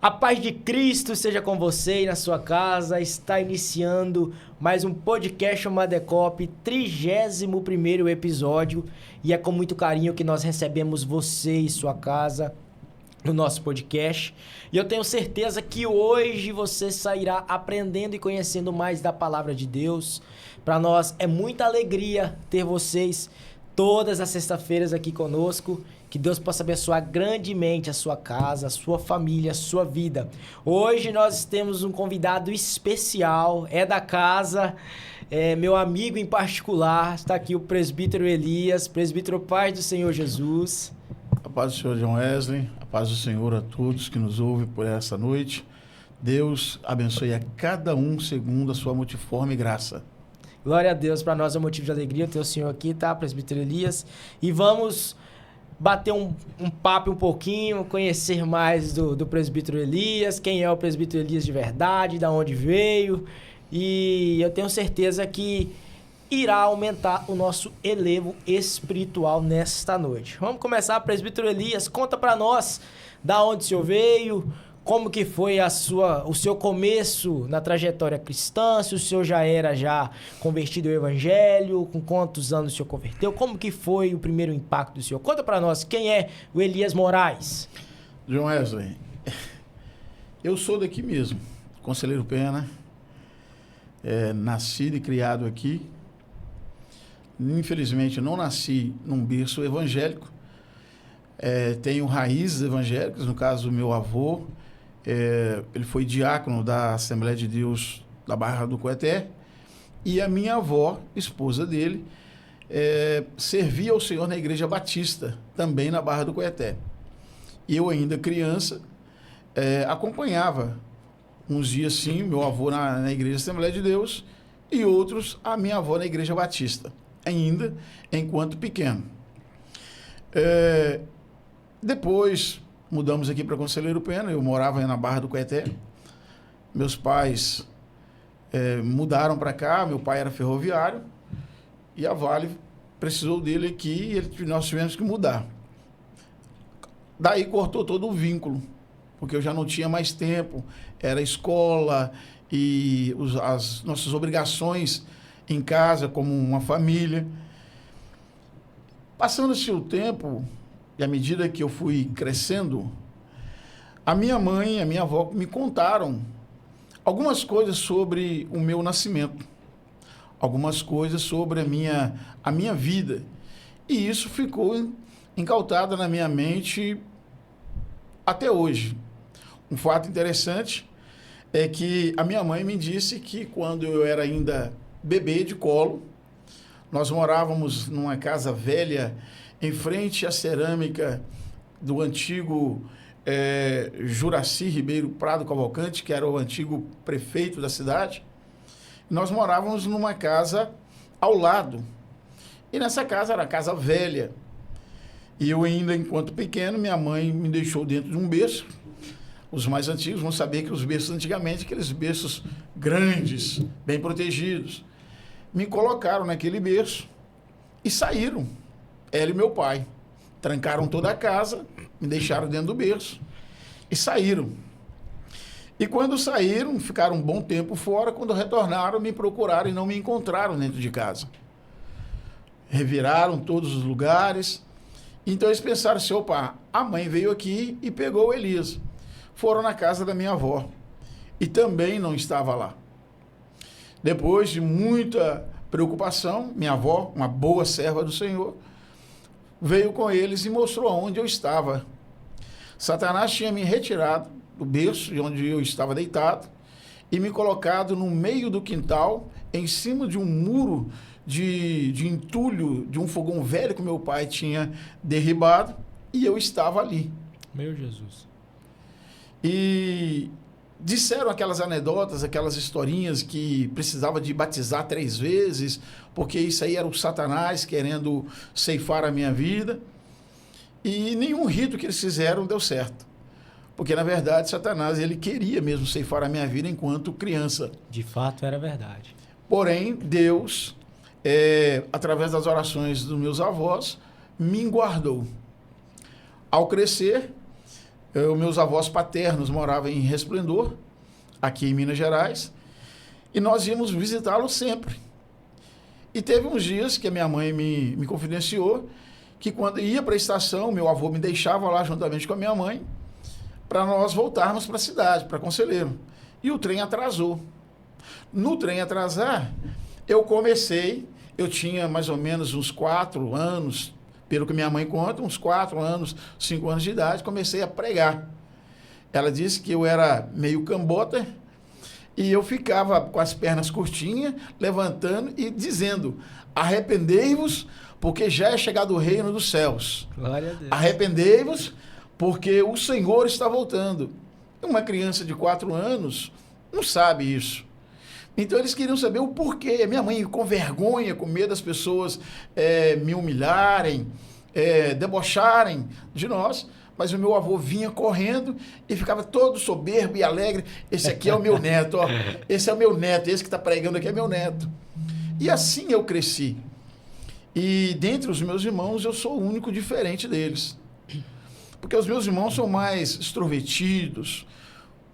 A paz de Cristo seja com você e na sua casa. Está iniciando mais um podcast chamado Decop, 31º episódio. E é com muito carinho que nós recebemos você e sua casa no nosso podcast. E eu tenho certeza que hoje você sairá aprendendo e conhecendo mais da palavra de Deus. Para nós é muita alegria ter vocês todas as sextas-feiras aqui conosco. Que Deus possa abençoar grandemente a sua casa, a sua família, a sua vida. Hoje nós temos um convidado especial, é da casa, é meu amigo em particular. Está aqui o presbítero Elias, presbítero Paz do Senhor Jesus. A paz do Senhor John Wesley, a paz do Senhor a todos que nos ouvem por essa noite. Deus abençoe a cada um segundo a sua multiforme graça. Glória a Deus, para nós é um motivo de alegria ter o Senhor aqui, tá, presbítero Elias? E vamos bater um papo um pouquinho, conhecer mais do presbítero Elias, quem é o presbítero Elias de verdade, da onde veio, e eu tenho certeza que irá aumentar o nosso elevo espiritual nesta noite. Vamos começar, presbítero Elias, conta para nós da onde o senhor veio, como que foi o seu começo na trajetória cristã, se o senhor já era convertido ao evangelho, com quantos anos o senhor converteu, como que foi o primeiro impacto do senhor? Conta para nós, quem é o Elias Moraes? John Wesley, eu sou daqui mesmo, Conselheiro Pena, nascido e criado aqui. Infelizmente, não nasci num berço evangélico, tenho raízes evangélicas, no caso do meu avô. Ele foi diácono da Assembleia de Deus da Barra do Coeté, e a minha avó, esposa dele, servia ao Senhor na Igreja Batista, também na Barra do Coeté. E eu, ainda criança, acompanhava uns dias sim meu avô na Igreja Assembleia de Deus e outros a minha avó na Igreja Batista, ainda enquanto pequeno. Depois mudamos aqui para Conselheiro Pena, eu morava na Barra do Coeté. Meus pais mudaram para cá, meu pai era ferroviário, e a Vale precisou dele aqui e nós tivemos que mudar. Daí cortou todo o vínculo, porque eu já não tinha mais tempo, era escola e as nossas obrigações em casa, como uma família. Passando-se o tempo, e à medida que eu fui crescendo, a minha mãe e a minha avó me contaram algumas coisas sobre o meu nascimento, algumas coisas sobre a minha vida. E isso ficou incautado na minha mente até hoje. Um fato interessante é que a minha mãe me disse que quando eu era ainda bebê de colo, nós morávamos numa casa velha em frente à cerâmica do antigo Juraci Ribeiro Prado Cavalcante, que era o antigo prefeito da cidade. Nós morávamos numa casa ao lado. E nessa casa era a casa velha. E eu ainda, enquanto pequeno, minha mãe me deixou dentro de um berço. Os mais antigos vão saber que os berços antigamente, aqueles berços grandes, bem protegidos, me colocaram naquele berço e saíram. Ela e meu pai. Trancaram toda a casa, me deixaram dentro do berço e saíram. E quando saíram, ficaram um bom tempo fora. Quando retornaram, me procuraram e não me encontraram dentro de casa. Reviraram todos os lugares. Então eles pensaram assim, opa, a mãe veio aqui e pegou o Elias. Foram na casa da minha avó e também não estava lá. Depois de muita preocupação, minha avó, uma boa serva do Senhor, veio com eles e mostrou onde eu estava. Satanás tinha me retirado do berço de onde eu estava deitado e me colocado no meio do quintal, em cima de um muro de entulho, de um fogão velho que meu pai tinha derribado, e eu estava ali. Meu Jesus. E disseram aquelas anedotas, aquelas historinhas que precisava de batizar 3 vezes, porque isso aí era o Satanás querendo ceifar a minha vida. E nenhum rito que eles fizeram deu certo. Porque, na verdade, Satanás, ele queria mesmo ceifar a minha vida enquanto criança. De fato, era verdade. Porém, Deus, através das orações dos meus avós, me guardou. Ao crescer, Os meus avós paternos moravam em Resplendor, aqui em Minas Gerais, e nós íamos visitá-los sempre. E teve uns dias que a minha mãe me confidenciou que quando ia para a estação, meu avô me deixava lá juntamente com a minha mãe para nós voltarmos para a cidade, para Conselheiro. E o trem atrasou. No trem atrasar, eu tinha mais ou menos uns 4 anos, pelo que minha mãe conta, uns 4 anos, 5 anos de idade, comecei a pregar. Ela disse que eu era meio cambota e eu ficava com as pernas curtinhas, levantando e dizendo: arrependei-vos, porque já é chegado o reino dos céus. Glória a Deus. Arrependei-vos, porque o Senhor está voltando. Uma criança de 4 anos não sabe isso. Então, eles queriam saber o porquê. Minha mãe, com vergonha, com medo das pessoas me humilharem, debocharem de nós, mas o meu avô vinha correndo e ficava todo soberbo e alegre. Esse aqui é o meu neto, ó. Esse é o meu neto, esse que está pregando aqui é meu neto. E assim eu cresci. E dentre os meus irmãos, eu sou o único diferente deles. Porque os meus irmãos são mais extrovertidos,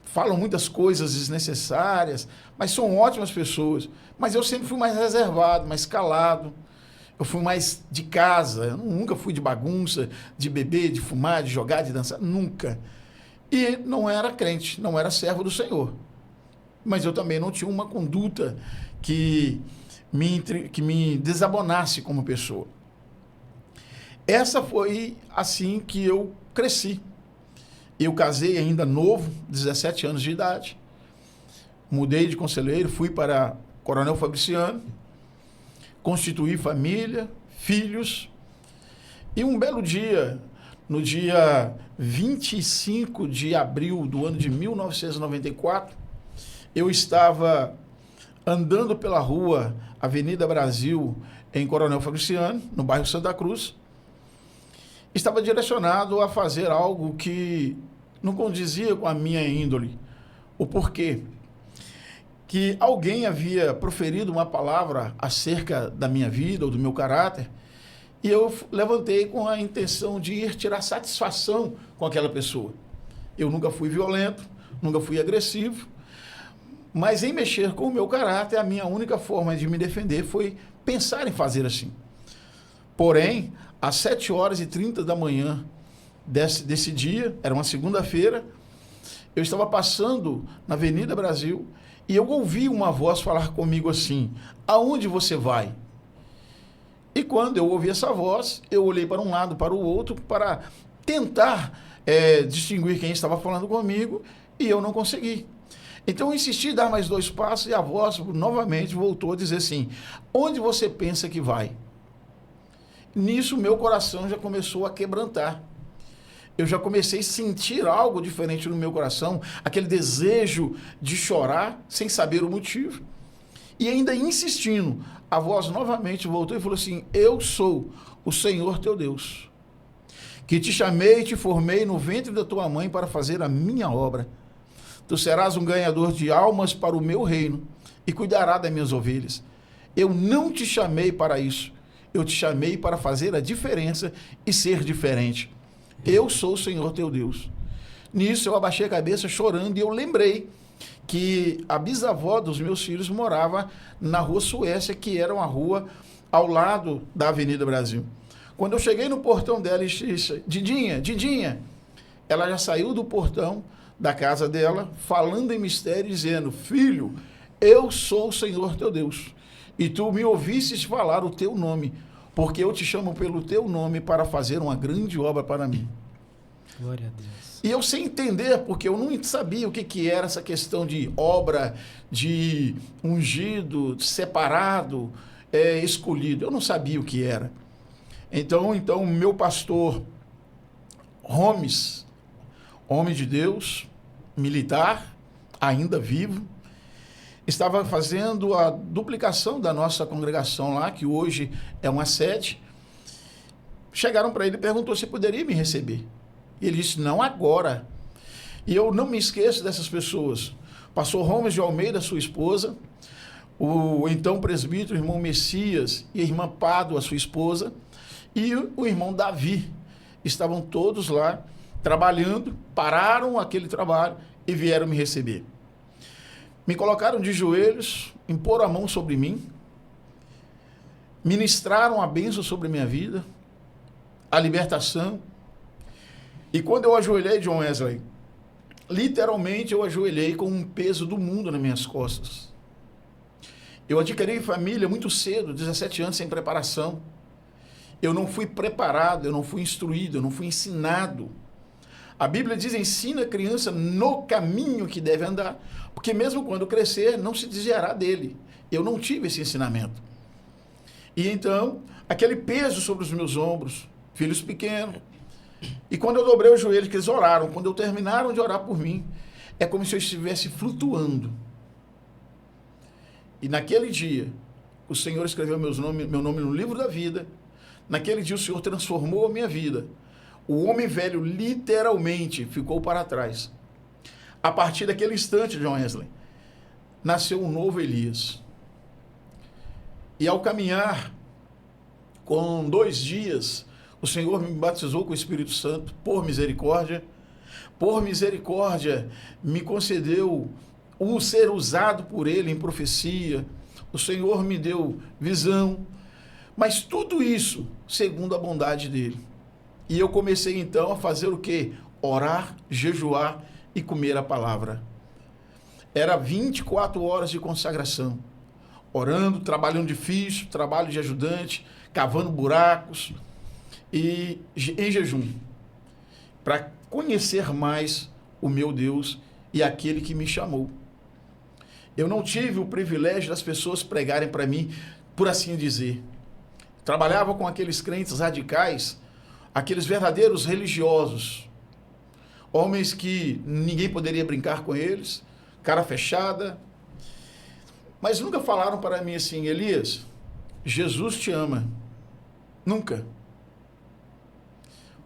falam muitas coisas desnecessárias, mas são ótimas pessoas. Mas eu sempre fui mais reservado, mais calado. Eu fui mais de casa. Eu nunca fui de bagunça, de beber, de fumar, de jogar, de dançar. Nunca. E não era crente, não era servo do Senhor. Mas eu também não tinha uma conduta que me desabonasse como pessoa. Essa foi assim que eu cresci. Eu casei ainda novo, 17 anos de idade. Mudei de Conselheiro, fui para Coronel Fabriciano, constituí família, filhos. E um belo dia, no dia 25 de abril do ano de 1994, eu estava andando pela rua Avenida Brasil, em Coronel Fabriciano, no bairro Santa Cruz. Estava direcionado a fazer algo que não condizia com a minha índole. O porquê? Que alguém havia proferido uma palavra acerca da minha vida ou do meu caráter, e eu levantei com a intenção de ir tirar satisfação com aquela pessoa. Eu nunca fui violento, nunca fui agressivo, mas em mexer com o meu caráter, a minha única forma de me defender foi pensar em fazer assim. Porém, às 7h30 da manhã desse dia, era uma segunda-feira, eu estava passando na Avenida Brasil e eu ouvi uma voz falar comigo assim: aonde você vai? E quando eu ouvi essa voz, eu olhei para um lado, para o outro, para tentar distinguir quem estava falando comigo, e eu não consegui. Então eu insisti em dar mais 2 passos e a voz novamente voltou a dizer assim: onde você pensa que vai? Nisso, meu coração já começou a quebrantar. Eu já comecei a sentir algo diferente no meu coração, aquele desejo de chorar sem saber o motivo. E ainda insistindo, a voz novamente voltou e falou assim: eu sou o Senhor teu Deus, que te chamei e te formei no ventre da tua mãe para fazer a minha obra. Tu serás um ganhador de almas para o meu reino e cuidará das minhas ovelhas. Eu não te chamei para isso. Eu te chamei para fazer a diferença e ser diferente. Eu sou o Senhor teu Deus. Nisso eu abaixei a cabeça chorando e eu lembrei que a bisavó dos meus filhos morava na Rua Suécia, que era uma rua ao lado da Avenida Brasil. Quando eu cheguei no portão dela e disse: Didinha, Didinha, ela já saiu do portão da casa dela, falando em mistério, dizendo: filho, eu sou o Senhor teu Deus, e tu me ouvistes falar o teu nome, porque eu te chamo pelo teu nome para fazer uma grande obra para mim. Glória a Deus. E eu sem entender, porque eu não sabia o que era essa questão de obra, de ungido, separado, escolhido. Eu não sabia o que era. Então o meu pastor Gomes, homem de Deus, militar, ainda vivo, estava fazendo a duplicação da nossa congregação lá, que hoje é uma sede. Chegaram para ele e perguntou se poderia me receber. E ele disse: não agora. E eu não me esqueço dessas pessoas. Pastor Gomes de Almeida, sua esposa, o então presbítero, irmão Messias, e a irmã Pádua, sua esposa, e o irmão Davi. Estavam todos lá trabalhando, pararam aquele trabalho e vieram me receber. Me colocaram de joelhos, imporam a mão sobre mim, ministraram a bênção sobre a minha vida, a libertação. E quando eu ajoelhei, John Wesley, literalmente eu ajoelhei com um peso do mundo nas minhas costas. Eu adquiri família muito cedo, 17 anos sem preparação. Eu não fui preparado, eu não fui instruído, eu não fui ensinado. A Bíblia diz, ensina a criança no caminho que deve andar, porque mesmo quando crescer, não se desviará dele. Eu não tive esse ensinamento. E então, aquele peso sobre os meus ombros, filhos pequenos. E quando eu dobrei os joelhos, que eles oraram, quando eu terminaram de orar por mim, é como se eu estivesse flutuando. E naquele dia, o Senhor escreveu meu nome no livro da vida. Naquele dia, o Senhor transformou a minha vida. O homem velho, literalmente, ficou para trás. A partir daquele instante, John Wesley, nasceu um novo Elias. E ao caminhar, com 2 dias, o Senhor me batizou com o Espírito Santo, por misericórdia. Por misericórdia, me concedeu o ser usado por Ele em profecia. O Senhor me deu visão. Mas tudo isso segundo a bondade dEle. E eu comecei então a fazer o quê? Orar, jejuar e comer a palavra. Era 24 horas de consagração. Orando, trabalhando difícil, trabalho de ajudante, cavando buracos e em jejum. Para conhecer mais o meu Deus e aquele que me chamou. Eu não tive o privilégio das pessoas pregarem para mim, por assim dizer. Trabalhava com aqueles crentes radicais, aqueles verdadeiros religiosos, homens que ninguém poderia brincar com eles, cara fechada, mas nunca falaram para mim assim, Elias, Jesus te ama. Nunca.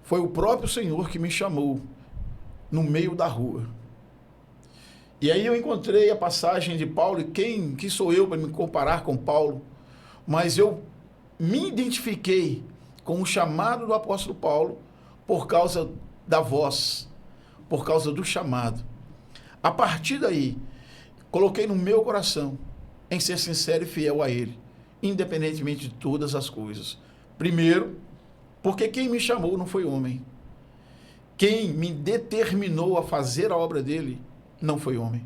Foi o próprio Senhor que me chamou no meio da rua. E aí eu encontrei a passagem de Paulo, e quem sou eu para me comparar com Paulo? Mas eu me identifiquei com o chamado do apóstolo Paulo por causa da voz, por causa do chamado. A partir daí, coloquei no meu coração em ser sincero e fiel a Ele, independentemente de todas as coisas. Primeiro, porque quem me chamou não foi homem. Quem me determinou a fazer a obra dele não foi homem.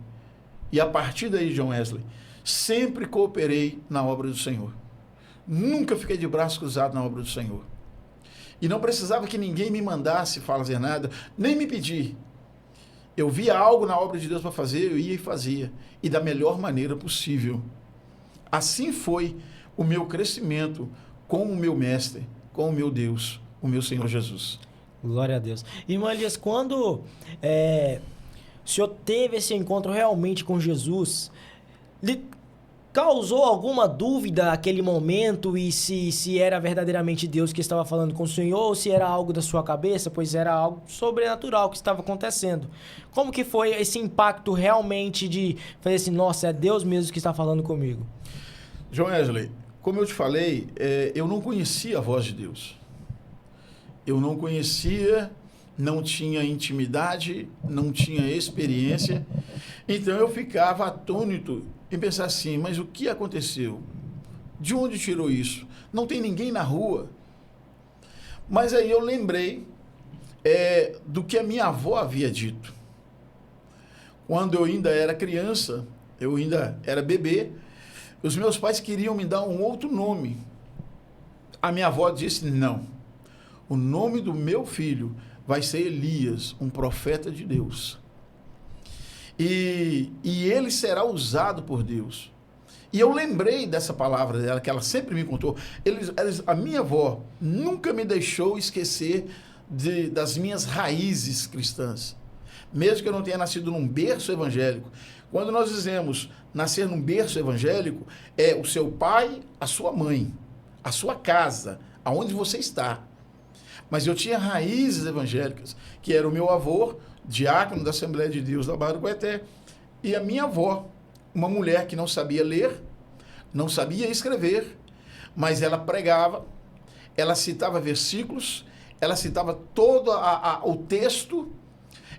E a partir daí, John Wesley, sempre cooperei na obra do Senhor. Nunca fiquei de braço cruzado na obra do Senhor. E não precisava que ninguém me mandasse fazer nada, nem me pedir. Eu via algo na obra de Deus para fazer, eu ia e fazia. E da melhor maneira possível. Assim foi o meu crescimento com o meu mestre, com o meu Deus, o meu Senhor Jesus. Glória a Deus. Irmão Elias, quando o senhor teve esse encontro realmente com Jesus, lhe causou alguma dúvida naquele momento e se era verdadeiramente Deus que estava falando com o senhor ou se era algo da sua cabeça, pois era algo sobrenatural que estava acontecendo? Como que foi esse impacto realmente de fazer assim, nossa, é Deus mesmo que está falando comigo? John Wesley, como eu te falei, eu não conhecia a voz de Deus. Eu não conhecia, não tinha intimidade, não tinha experiência. Então eu ficava atônito em pensar assim, mas o que aconteceu? De onde tirou isso? Não tem ninguém na rua. Mas aí eu lembrei do que a minha avó havia dito. Quando eu ainda era criança, eu ainda era bebê, os meus pais queriam me dar um outro nome. A minha avó disse, não. O nome do meu filho vai ser Elias, um profeta de Deus. E ele será usado por Deus. E eu lembrei dessa palavra dela, que ela sempre me contou. A minha avó nunca me deixou esquecer das minhas raízes cristãs. Mesmo que eu não tenha nascido num berço evangélico. Quando nós dizemos nascer num berço evangélico, é o seu pai, a sua mãe, a sua casa, aonde você está. Mas eu tinha raízes evangélicas, que era o meu avô, diácono da Assembleia de Deus da Barra do Gueté, e a minha avó, uma mulher que não sabia ler, não sabia escrever, mas ela pregava, ela citava versículos, ela citava todo o texto,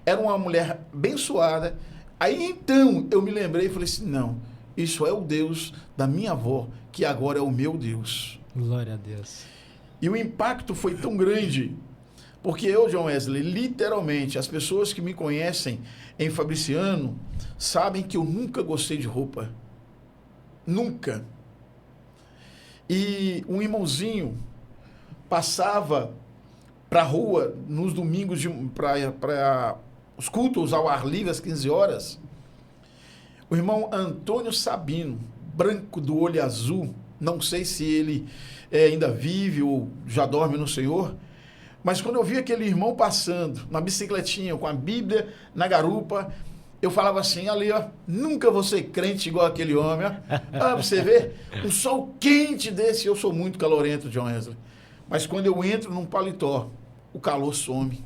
era uma mulher abençoada. Aí então eu me lembrei e falei assim, não, isso é o Deus da minha avó, que agora é o meu Deus. Glória a Deus. E o impacto foi tão grande, porque eu, John Wesley, literalmente, as pessoas que me conhecem em Fabriciano, sabem que eu nunca gostei de roupa. Nunca. E um irmãozinho passava para a rua nos domingos para os cultos ao ar livre às 15 horas. O irmão Antônio Sabino, branco do olho azul, não sei se ele ainda vive ou já dorme no Senhor, mas quando eu vi aquele irmão passando na bicicletinha com a Bíblia na garupa, eu falava assim, ali ó, nunca vou ser crente igual aquele homem, ó. Ah, você vê, um sol quente desse, eu sou muito calorento, John Wesley, mas quando eu entro num paletó, o calor some.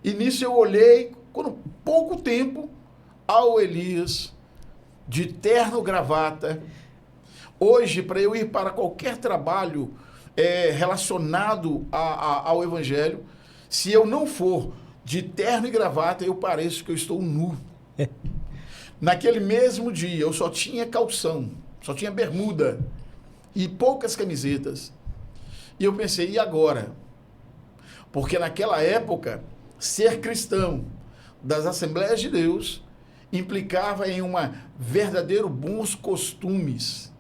E nisso eu olhei, quando pouco tempo, ao Elias, de terno gravata. Hoje, para eu ir para qualquer trabalho relacionado ao Evangelho, se eu não for de terno e gravata, eu pareço que eu estou nu. Naquele mesmo dia, eu só tinha calção, só tinha bermuda e poucas camisetas. E eu pensei, e agora? Porque naquela época, ser cristão das Assembleias de Deus implicava em verdadeiro bons costumes.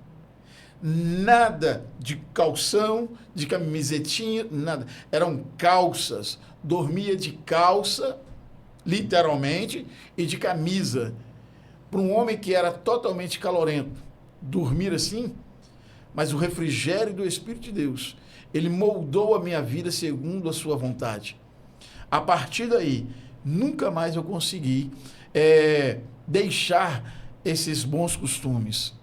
Nada de calção, de camisetinha, nada. Eram calças. Dormia de calça, literalmente, e de camisa. Para um homem que era totalmente calorento, dormir assim, mas o refrigério do Espírito de Deus, ele moldou a minha vida segundo a sua vontade. A partir daí, nunca mais eu consegui deixar esses bons costumes.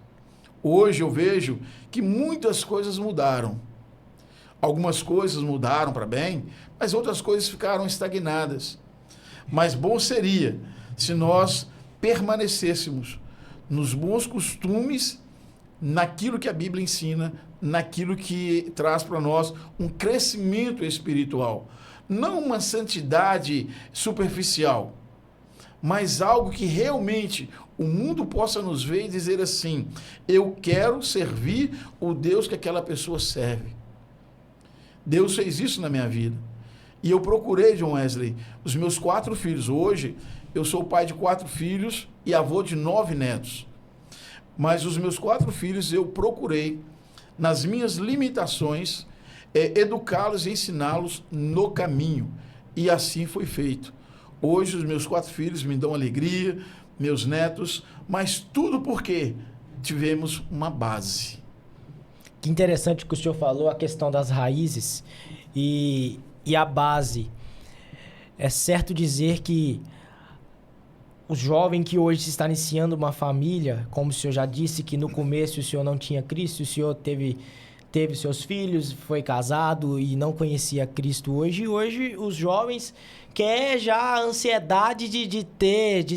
Hoje eu vejo que muitas coisas mudaram. Algumas coisas mudaram para bem, mas outras coisas ficaram estagnadas. Mas bom seria se nós permanecêssemos nos bons costumes, naquilo que a Bíblia ensina, naquilo que traz para nós um crescimento espiritual. Não uma santidade superficial, mas algo que realmente o mundo possa nos ver e dizer assim, eu quero servir o Deus que aquela pessoa serve. Deus fez isso na minha vida. E eu procurei, John Wesley, os meus 4 filhos. Hoje, eu sou pai de 4 filhos e avô de 9 netos. Mas os meus 4 filhos, eu procurei, nas minhas limitações, educá-los e ensiná-los no caminho. E assim foi feito. Hoje, os meus 4 filhos me dão alegria, meus netos, mas tudo porque tivemos uma base. Que interessante que o senhor falou, a questão das raízes e a base. É certo dizer que o jovem que hoje está iniciando uma família, como o senhor já disse, que no começo o senhor não tinha Cristo, o senhor teve seus filhos, foi casado e não conhecia Cristo hoje. E hoje os jovens querem já a ansiedade de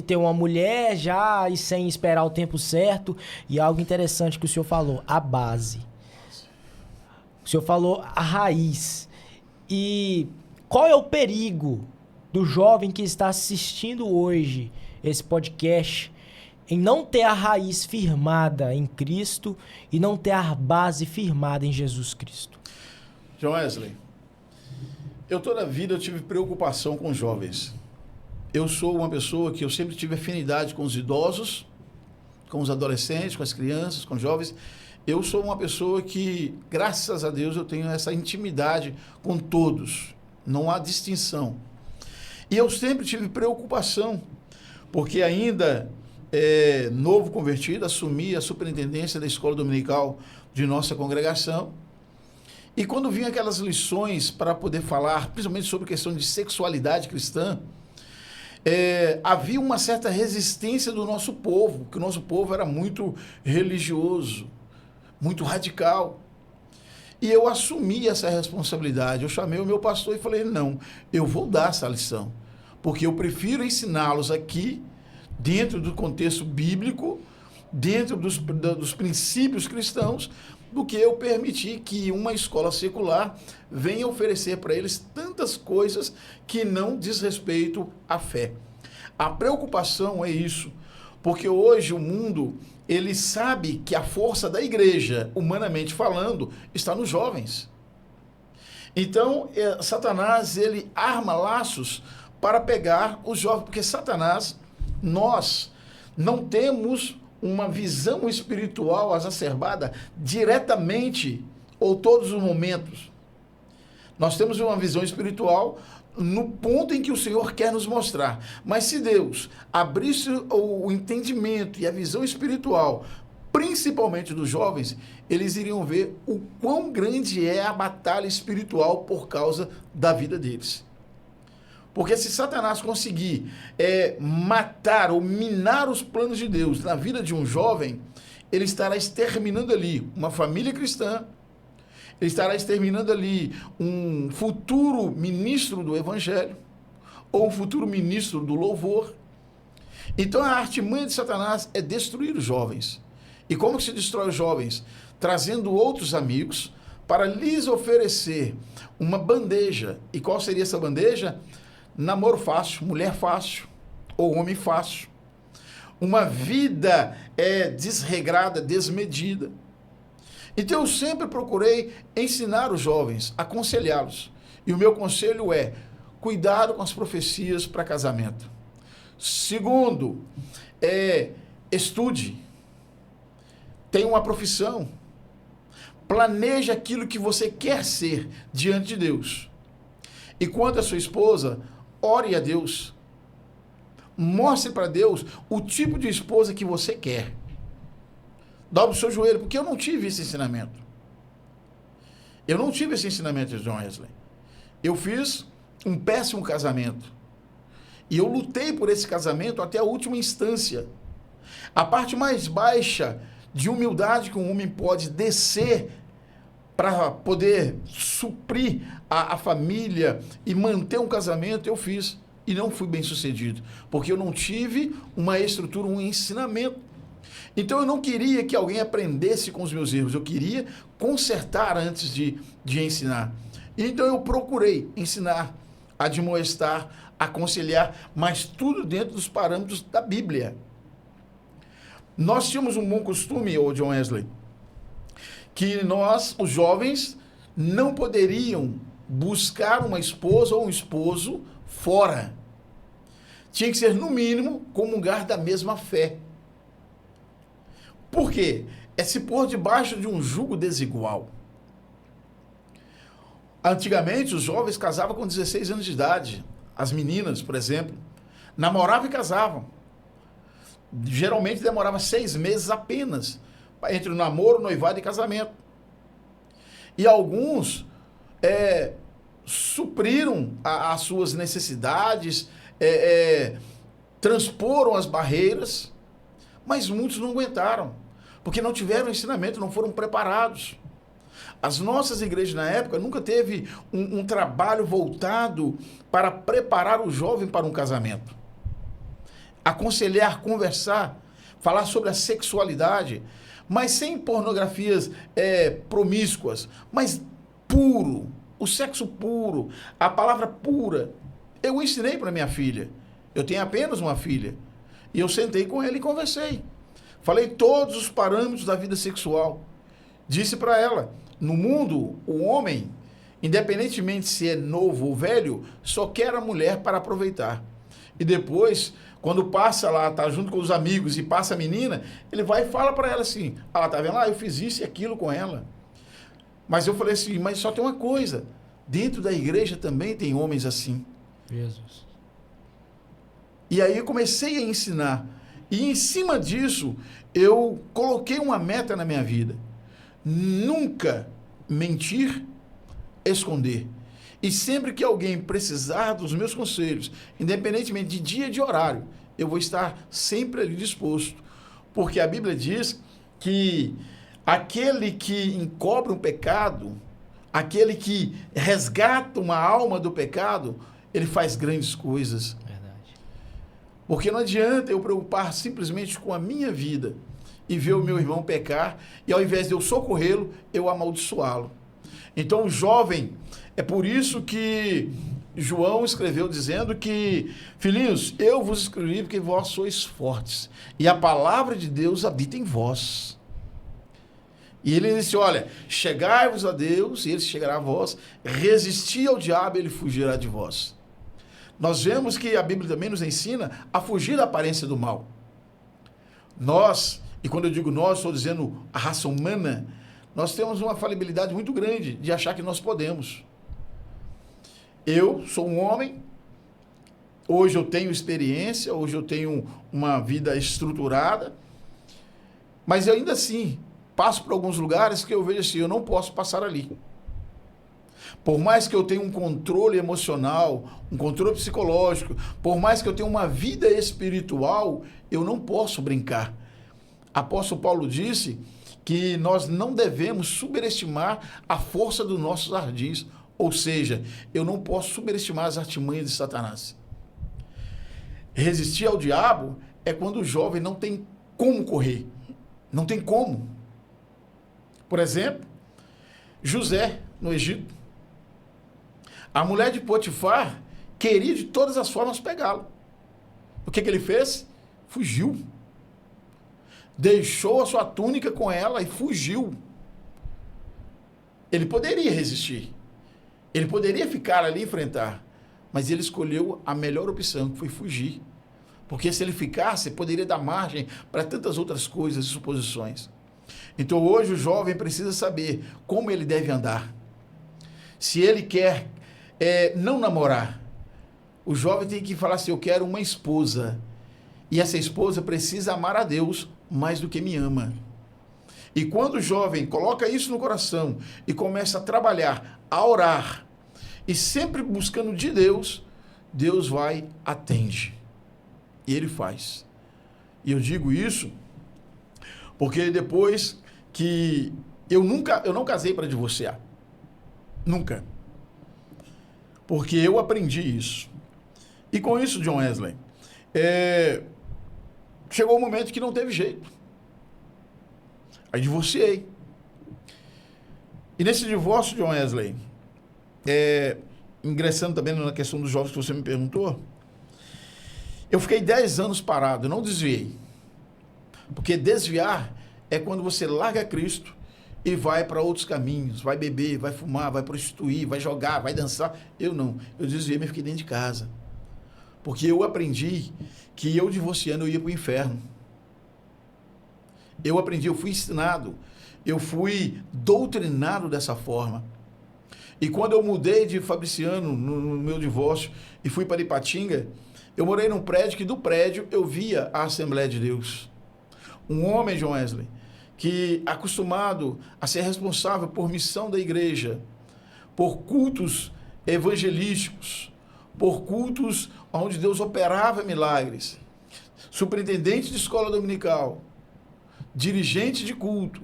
ter uma mulher já e sem esperar o tempo certo. E algo interessante que o senhor falou, a base. O senhor falou a raiz. E qual é o perigo do jovem que está assistindo hoje esse podcast em não ter a raiz firmada em Cristo e não ter a base firmada em Jesus Cristo? John Wesley, toda a vida eu tive preocupação com os jovens. Eu sou uma pessoa que eu sempre tive afinidade com os idosos, com os adolescentes, com as crianças, com os jovens. Eu sou uma pessoa que, graças a Deus, eu tenho essa intimidade com todos. Não há distinção. E eu sempre tive preocupação, porque ainda novo convertido, assumi a superintendência da escola dominical de nossa congregação. E quando vinha aquelas lições para poder falar, principalmente sobre questão de sexualidade cristã, havia uma certa resistência do nosso povo, que o nosso povo era muito religioso, muito radical. E eu assumi essa responsabilidade. Eu chamei o meu pastor e falei, não, eu vou dar essa lição, porque eu prefiro ensiná-los aqui, dentro do contexto bíblico, dentro dos princípios cristãos, do que eu permitir que uma escola secular venha oferecer para eles tantas coisas que não diz respeito à fé. A preocupação é isso, porque hoje o mundo, ele sabe que a força da igreja, humanamente falando, está nos jovens. Então, Satanás, ele arma laços para pegar os jovens, porque Satanás, nós não temos uma visão espiritual exacerbada diretamente ou todos os momentos. Nós temos uma visão espiritual no ponto em que o Senhor quer nos mostrar. Mas se Deus abrisse o entendimento e a visão espiritual, principalmente dos jovens, eles iriam ver o quão grande é a batalha espiritual por causa da vida deles. Porque se Satanás conseguir matar ou minar os planos de Deus na vida de um jovem, ele estará exterminando ali uma família cristã, ele estará exterminando ali um futuro ministro do Evangelho, ou um futuro ministro do louvor. Então a artimanha de Satanás é destruir os jovens. E como que se destrói os jovens? Trazendo outros amigos para lhes oferecer uma bandeja. E qual seria essa bandeja? Namoro fácil, mulher fácil, ou homem fácil. Uma vida desregrada, desmedida. Então eu sempre procurei ensinar os jovens, aconselhá-los. E o meu conselho é: cuidado com as profecias para casamento. Segundo, estude. Tenha uma profissão. Planeje aquilo que você quer ser diante de Deus. E quanto à sua esposa, ore a Deus. Mostre para Deus o tipo de esposa que você quer. Dobre o seu joelho, porque eu não tive esse ensinamento. Eu não tive esse ensinamento de John Wesley. Eu fiz um péssimo casamento. E eu lutei por esse casamento até a última instância. A parte mais baixa de humildade que um homem pode descer para poder suprir a família e manter um casamento, eu fiz. E não fui bem sucedido. Porque eu não tive uma estrutura, um ensinamento. Então eu não queria que alguém aprendesse com os meus erros, eu queria consertar antes de ensinar. Então eu procurei ensinar, admoestar, aconselhar, mas tudo dentro dos parâmetros da Bíblia. Nós tínhamos um bom costume, ô John Wesley, que nós, os jovens, não poderiam buscar uma esposa ou um esposo fora. Tinha que ser, no mínimo, comungar da mesma fé. Por quê? É se pôr debaixo de um jugo desigual. Antigamente, os jovens casavam com 16 anos de idade. As meninas, por exemplo, namoravam e casavam. Geralmente demorava 6 meses apenas entre o namoro, noivado e casamento. E alguns supriram as suas necessidades, transporam as barreiras, mas muitos não aguentaram. Porque não tiveram ensinamento, não foram preparados. As nossas igrejas na época nunca teve um trabalho voltado para preparar o jovem para um casamento. Aconselhar, conversar, falar sobre a sexualidade, mas sem pornografias promíscuas, mas puro, o sexo puro, a palavra pura. Eu ensinei para minha filha. Eu tenho apenas uma filha. E eu sentei com ela e conversei. Falei todos os parâmetros da vida sexual. Disse para ela, no mundo, o homem, independentemente se é novo ou velho, só quer a mulher para aproveitar. E depois, quando passa lá, tá junto com os amigos e passa a menina, ele vai e fala para ela assim, tá vendo lá, eu fiz isso e aquilo com ela. Mas eu falei assim, mas só tem uma coisa, dentro da igreja também tem homens assim. Jesus. E aí eu comecei a ensinar. E em cima disso, eu coloquei uma meta na minha vida. Nunca mentir, esconder. E sempre que alguém precisar dos meus conselhos, independentemente de dia e de horário, eu vou estar sempre ali disposto. Porque a Bíblia diz que aquele que encobre um pecado, aquele que resgata uma alma do pecado, ele faz grandes coisas. Verdade. Porque não adianta eu preocupar simplesmente com a minha vida. e ver o meu irmão pecar, e ao invés de eu socorrê-lo, eu amaldiçoá-lo. Então, o jovem, é por isso que João escreveu dizendo que, filhinhos, eu vos escrevi porque vós sois fortes, e a palavra de Deus habita em vós. E ele disse, olha, chegai-vos a Deus, e ele chegará a vós, resisti ao diabo, e ele fugirá de vós. Nós vemos que a Bíblia também nos ensina a fugir da aparência do mal. Nós, e quando eu digo nós, estou dizendo a raça humana, nós temos uma falibilidade muito grande de achar que nós podemos. Eu sou um homem, hoje eu tenho experiência, hoje eu tenho uma vida estruturada, mas eu ainda assim passo por alguns lugares que eu vejo assim, eu não posso passar ali. Por mais que eu tenha um controle emocional, um controle psicológico, por mais que eu tenha uma vida espiritual, eu não posso brincar. Apóstolo Paulo disse que nós não devemos superestimar a força dos nossos ardis, ou seja, eu não posso superestimar as artimanhas de Satanás. Resistir ao diabo é quando o jovem não tem como correr, não tem como. Por exemplo, José, no Egito. A mulher de Potifar queria de todas as formas pegá-lo. O que ele fez? Fugiu. Deixou a sua túnica com ela e fugiu. Ele poderia resistir. Ele poderia ficar ali e enfrentar. Mas ele escolheu a melhor opção, que foi fugir. Porque se ele ficasse, poderia dar margem para tantas outras coisas e suposições. Então hoje o jovem precisa saber como ele deve andar. Se ele quer não namorar, o jovem tem que falar assim, eu quero uma esposa. E essa esposa precisa amar a Deus mais do que me ama. E quando o jovem coloca isso no coração e começa a trabalhar, a orar, e sempre buscando de Deus, Deus vai, atende. E ele faz. E eu digo isso porque depois que eu não casei para divorciar. Nunca. Porque eu aprendi isso. E com isso, John Wesley, chegou um momento que não teve jeito. Aí divorciei. E nesse divórcio, John Wesley, ingressando também na questão dos jovens que você me perguntou, eu fiquei 10 anos parado, eu não desviei. Porque desviar é quando você larga Cristo e vai para outros caminhos, vai beber, vai fumar, vai prostituir, vai jogar, vai dançar. Eu não, eu desviei, mas fiquei dentro de casa. Porque eu aprendi que eu divorciando eu ia para o inferno. Eu aprendi, eu fui ensinado, eu fui doutrinado dessa forma. E quando eu mudei de Fabriciano no meu divórcio e fui para Ipatinga, eu morei num prédio que do prédio eu via a Assembleia de Deus. Um homem, John Wesley, que acostumado a ser responsável por missão da igreja, por cultos evangelísticos, por cultos onde Deus operava milagres, superintendente de escola dominical, dirigente de culto,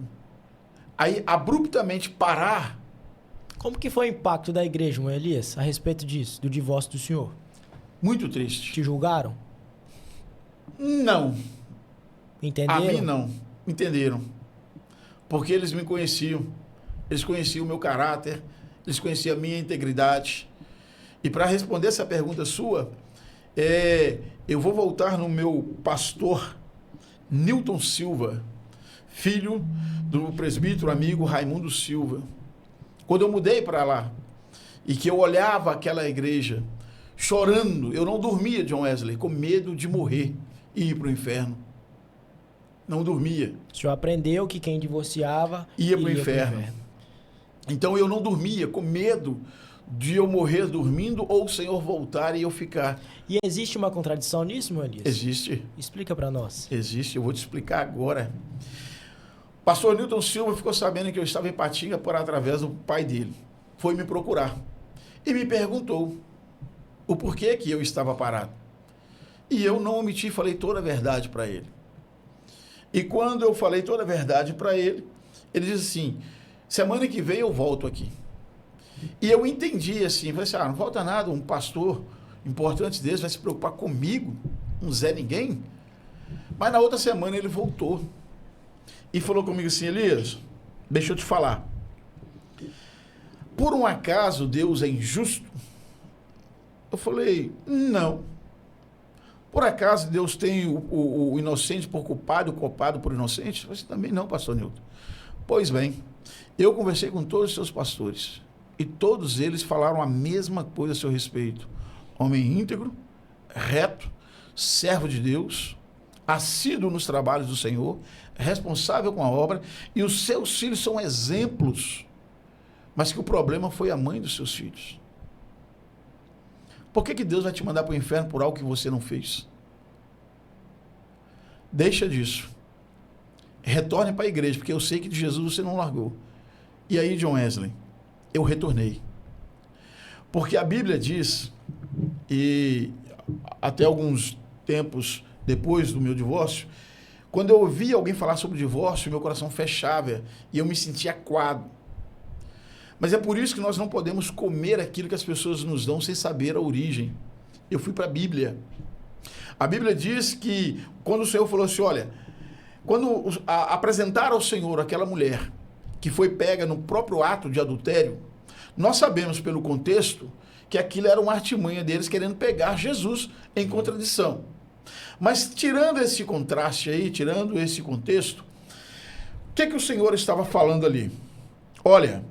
aí abruptamente parar. Como que foi o impacto da igreja, irmão Elias, a respeito disso, do divórcio do senhor? Muito triste. Te julgaram? Não. Entenderam? A mim não. Entenderam. Porque eles me conheciam. Eles conheciam o meu caráter. Eles conheciam a minha integridade. E para responder essa pergunta sua, eu vou voltar no meu pastor Newton Silva, filho do presbítero amigo Raimundo Silva. Quando eu mudei para lá e que eu olhava aquela igreja chorando, eu não dormia, John Wesley, com medo de morrer e ir para o inferno. Não dormia. O senhor aprendeu que quem divorciava ia para o inferno. Então eu não dormia com medo de eu morrer dormindo ou o Senhor voltar e eu ficar. E existe uma contradição nisso, meu Elias? Existe. Explica para nós. Existe, eu vou te explicar agora. Pastor Newton Silva ficou sabendo que eu estava em Ipatinga por através do pai dele. Foi me procurar e me perguntou o porquê que eu estava parado. E eu não omiti, falei toda a verdade para ele. E quando eu falei toda a verdade para ele, ele disse assim, semana que vem eu volto aqui. E eu entendi assim, falei assim, não volta nada, um pastor importante desse vai se preocupar comigo, um Zé Ninguém. Mas na outra semana ele voltou. e falou comigo assim: Elias, deixa eu te falar. Por um acaso Deus é injusto? Eu falei: não. Por acaso Deus tem o inocente por culpado e o culpado por inocente? Eu falei: também não, pastor Nilton. Pois bem, eu conversei com todos os seus pastores e todos eles falaram a mesma coisa a seu respeito. Homem íntegro, reto, servo de Deus, assíduo nos trabalhos do Senhor, responsável com a obra, e os seus filhos são exemplos, mas que o problema foi a mãe dos seus filhos. Por que Deus vai te mandar para o inferno por algo que você não fez? Deixa disso. Retorne para a igreja, porque eu sei que de Jesus você não largou. E aí, John Wesley, eu retornei. Porque a Bíblia diz, e até alguns tempos depois do meu divórcio, quando eu ouvia alguém falar sobre divórcio, meu coração fechava e eu me sentia acuado. Mas é por isso que nós não podemos comer aquilo que as pessoas nos dão sem saber a origem. Eu fui para a Bíblia. A Bíblia diz que quando o Senhor falou assim, olha, quando apresentaram ao Senhor aquela mulher que foi pega no próprio ato de adultério, nós sabemos pelo contexto que aquilo era uma artimanha deles querendo pegar Jesus em contradição. Mas tirando esse contraste aí, tirando esse contexto, o que o Senhor estava falando ali? Olha,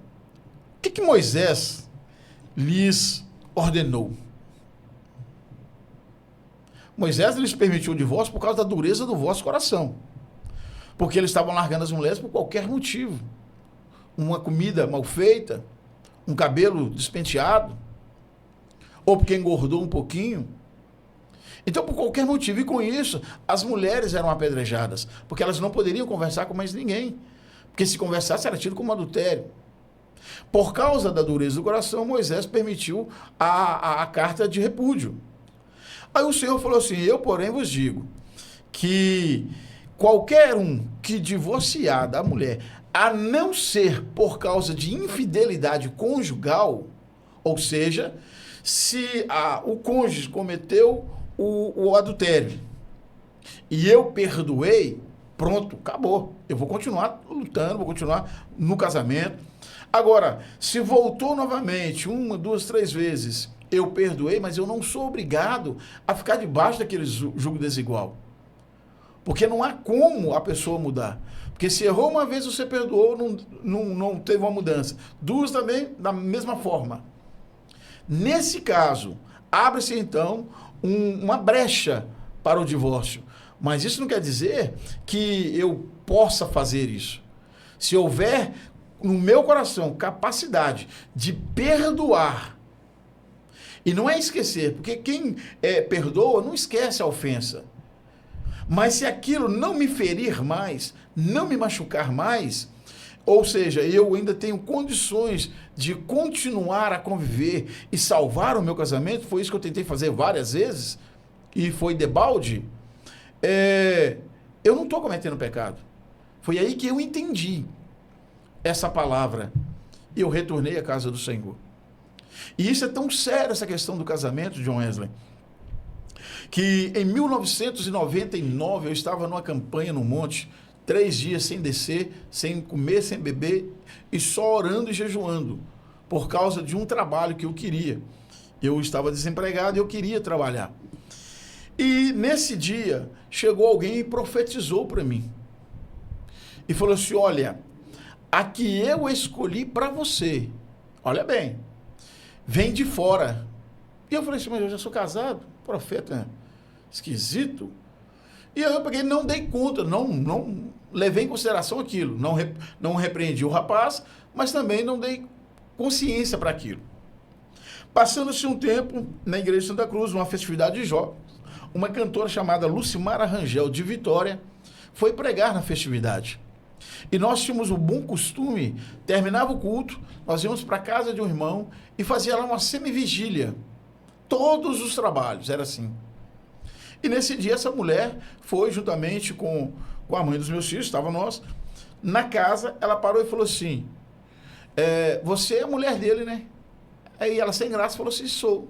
o que Moisés lhes ordenou? Moisés lhes permitiu o divórcio por causa da dureza do vosso coração. Porque eles estavam largando as mulheres por qualquer motivo. Uma comida mal feita, um cabelo despenteado, ou porque engordou um pouquinho. Então, por qualquer motivo, e com isso, as mulheres eram apedrejadas, porque elas não poderiam conversar com mais ninguém. Porque se conversasse, era tido como adultério. Por causa da dureza do coração, Moisés permitiu a carta de repúdio. Aí o Senhor falou assim, eu, porém, vos digo que qualquer um que divorciar da mulher, a não ser por causa de infidelidade conjugal, ou seja, se o cônjuge cometeu o adultério e eu perdoei, pronto, acabou. Eu vou continuar lutando, vou continuar no casamento. Agora, se voltou novamente, 1, 2, 3 vezes, eu perdoei, mas eu não sou obrigado a ficar debaixo daquele jugo desigual. Porque não há como a pessoa mudar. Porque se errou uma vez, você perdoou, não teve uma mudança. 2 também, da mesma forma. Nesse caso, abre-se então uma brecha para o divórcio. Mas isso não quer dizer que eu possa fazer isso. Se houver no meu coração capacidade de perdoar, e não é esquecer, porque quem perdoa não esquece a ofensa. Mas se aquilo não me ferir mais, não me machucar mais, ou seja, eu ainda tenho condições de continuar a conviver e salvar o meu casamento, foi isso que eu tentei fazer várias vezes, e foi debalde, eu não estou cometendo pecado. Foi aí que eu entendi essa palavra. E eu retornei à casa do Senhor. E isso é tão sério, essa questão do casamento, John Wesley, que em 1999 eu estava numa campanha no monte, 3 dias sem descer, sem comer, sem beber, e só orando e jejuando, por causa de um trabalho que eu queria. Eu estava desempregado e eu queria trabalhar. E nesse dia, chegou alguém e profetizou para mim. E falou assim, olha, a que eu escolhi para você, olha bem, vem de fora. E eu falei assim, mas eu já sou casado, profeta esquisito. E eu peguei, não dei conta, não levei em consideração aquilo, não repreendi o rapaz, mas também não dei consciência para aquilo. Passando-se um tempo, na Igreja de Santa Cruz, uma festividade de jovens, uma cantora chamada Lucimara Rangel, de Vitória, foi pregar na festividade. E nós tínhamos o bom costume, terminava o culto, nós íamos para a casa de um irmão e fazia lá uma semivigília. Todos os trabalhos, era assim. E nesse dia essa mulher foi juntamente com a mãe dos meus filhos, estava nós, na casa, ela parou e falou assim, você é a mulher dele, né? Aí ela sem graça falou assim, sou.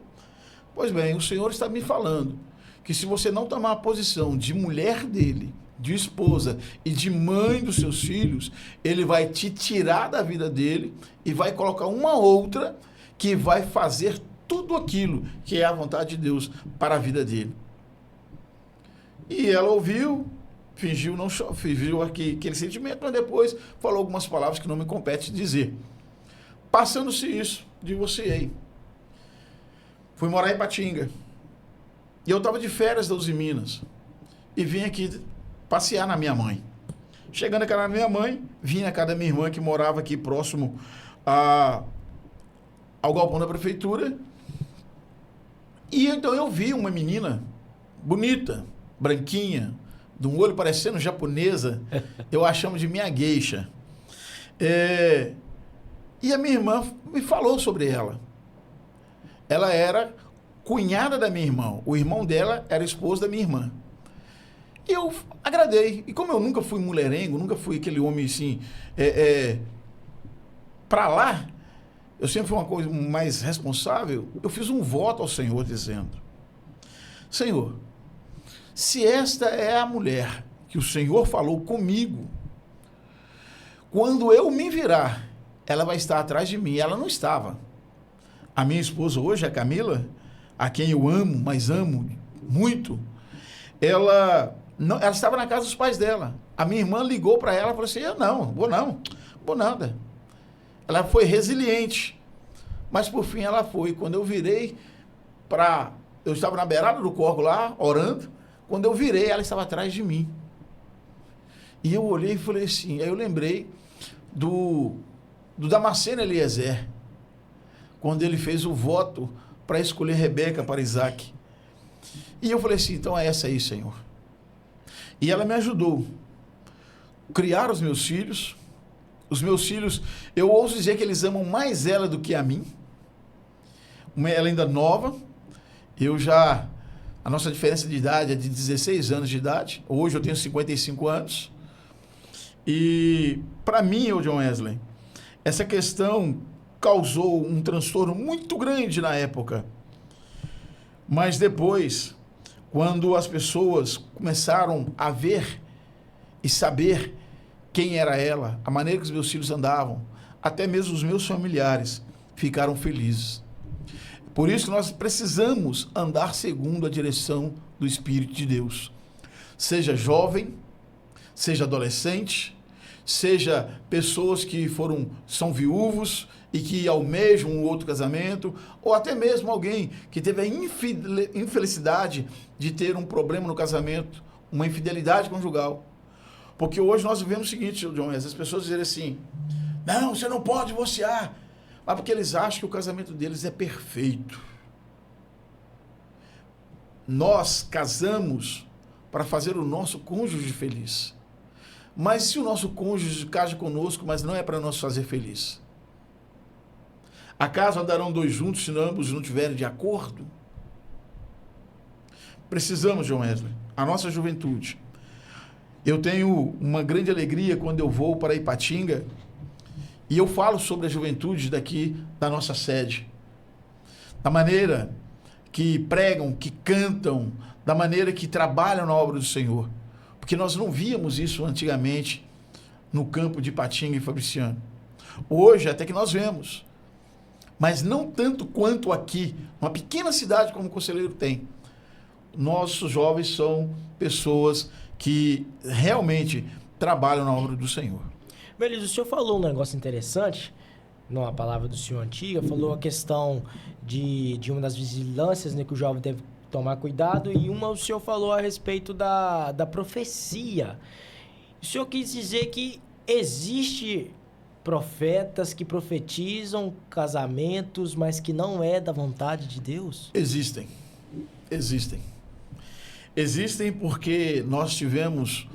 Pois bem, o Senhor está me falando que se você não tomar a posição de mulher dele, de esposa e de mãe dos seus filhos, ele vai te tirar da vida dele e vai colocar uma outra que vai fazer tudo aquilo que é a vontade de Deus para a vida dele. E ela ouviu, fingiu aquele sentimento, mas depois falou algumas palavras que não me compete dizer. Passando-se isso, divorciei. Fui morar em Ipatinga. E eu estava de férias da Uzi Minas. E vim aqui passear na minha mãe. Chegando na casa da minha mãe, vim na casa da minha irmã, que morava aqui próximo ao galpão da prefeitura. E então eu vi uma menina bonita, branquinha, de um olho parecendo japonesa. Eu a chamo de minha geisha. E a minha irmã me falou sobre ela. Ela era cunhada da minha irmã. O irmão dela era esposo da minha irmã. E eu agradei. E como eu nunca fui mulherengo, nunca fui aquele homem assim, pra lá, eu sempre fui uma coisa mais responsável, eu fiz um voto ao Senhor dizendo: Senhor, se esta é a mulher que o Senhor falou comigo, quando eu me virar, ela vai estar atrás de mim. Ela não estava. A minha esposa hoje, a Camila, a quem eu amo, mas amo muito, ela estava na casa dos pais dela. A minha irmã ligou para ela e falou assim: eu não vou nada. Ela foi resiliente, mas por fim ela foi. Quando eu virei eu estava na beirada do córrego lá, orando. Quando eu virei, ela estava atrás de mim. E eu olhei e falei assim, aí eu lembrei do Damasceno Eliezer, quando ele fez o voto para escolher Rebeca para Isaac. E eu falei assim, então é essa aí, Senhor. E ela me ajudou. Criar os meus filhos. Os meus filhos, eu ouso dizer que eles amam mais ela do que a mim. Ela ainda nova. A nossa diferença de idade é de 16 anos de idade. Hoje eu tenho 55 anos. E para mim, John Wesley, essa questão causou um transtorno muito grande na época. Mas depois, quando as pessoas começaram a ver e saber quem era ela, a maneira que os meus filhos andavam, até mesmo os meus familiares ficaram felizes. Por isso que nós precisamos andar segundo a direção do Espírito de Deus. Seja jovem, seja adolescente, seja pessoas que são viúvos e que almejam um outro casamento, ou até mesmo alguém que teve a infelicidade de ter um problema no casamento, uma infidelidade conjugal. Porque hoje nós vivemos o seguinte, John, as pessoas dizem assim, não, você não pode divorciar, mas porque eles acham que o casamento deles é perfeito. Nós casamos para fazer o nosso cônjuge feliz. Mas se o nosso cônjuge casa conosco, mas não é para nos fazer feliz? Acaso andarão dois juntos se ambos não tiverem de acordo? Precisamos, John Wesley, a nossa juventude. Eu tenho uma grande alegria quando eu vou para Ipatinga e eu falo sobre a juventude daqui da nossa sede. Da maneira que pregam, que cantam, da maneira que trabalham na obra do Senhor. Porque nós não víamos isso antigamente no campo de Ipatinga e Fabriciano. Hoje até que nós vemos. Mas não tanto quanto aqui, uma pequena cidade como o Conselheiro tem. Nossos jovens são pessoas que realmente trabalham na obra do Senhor. Beleza, o senhor falou um negócio interessante, numa palavra do senhor antiga, falou a questão de uma das vigilâncias, né, que o jovem deve tomar cuidado, e o senhor falou a respeito da profecia. O senhor quis dizer que existe profetas que profetizam casamentos, mas que não é da vontade de Deus? Existem. Existem porque nós tivemos,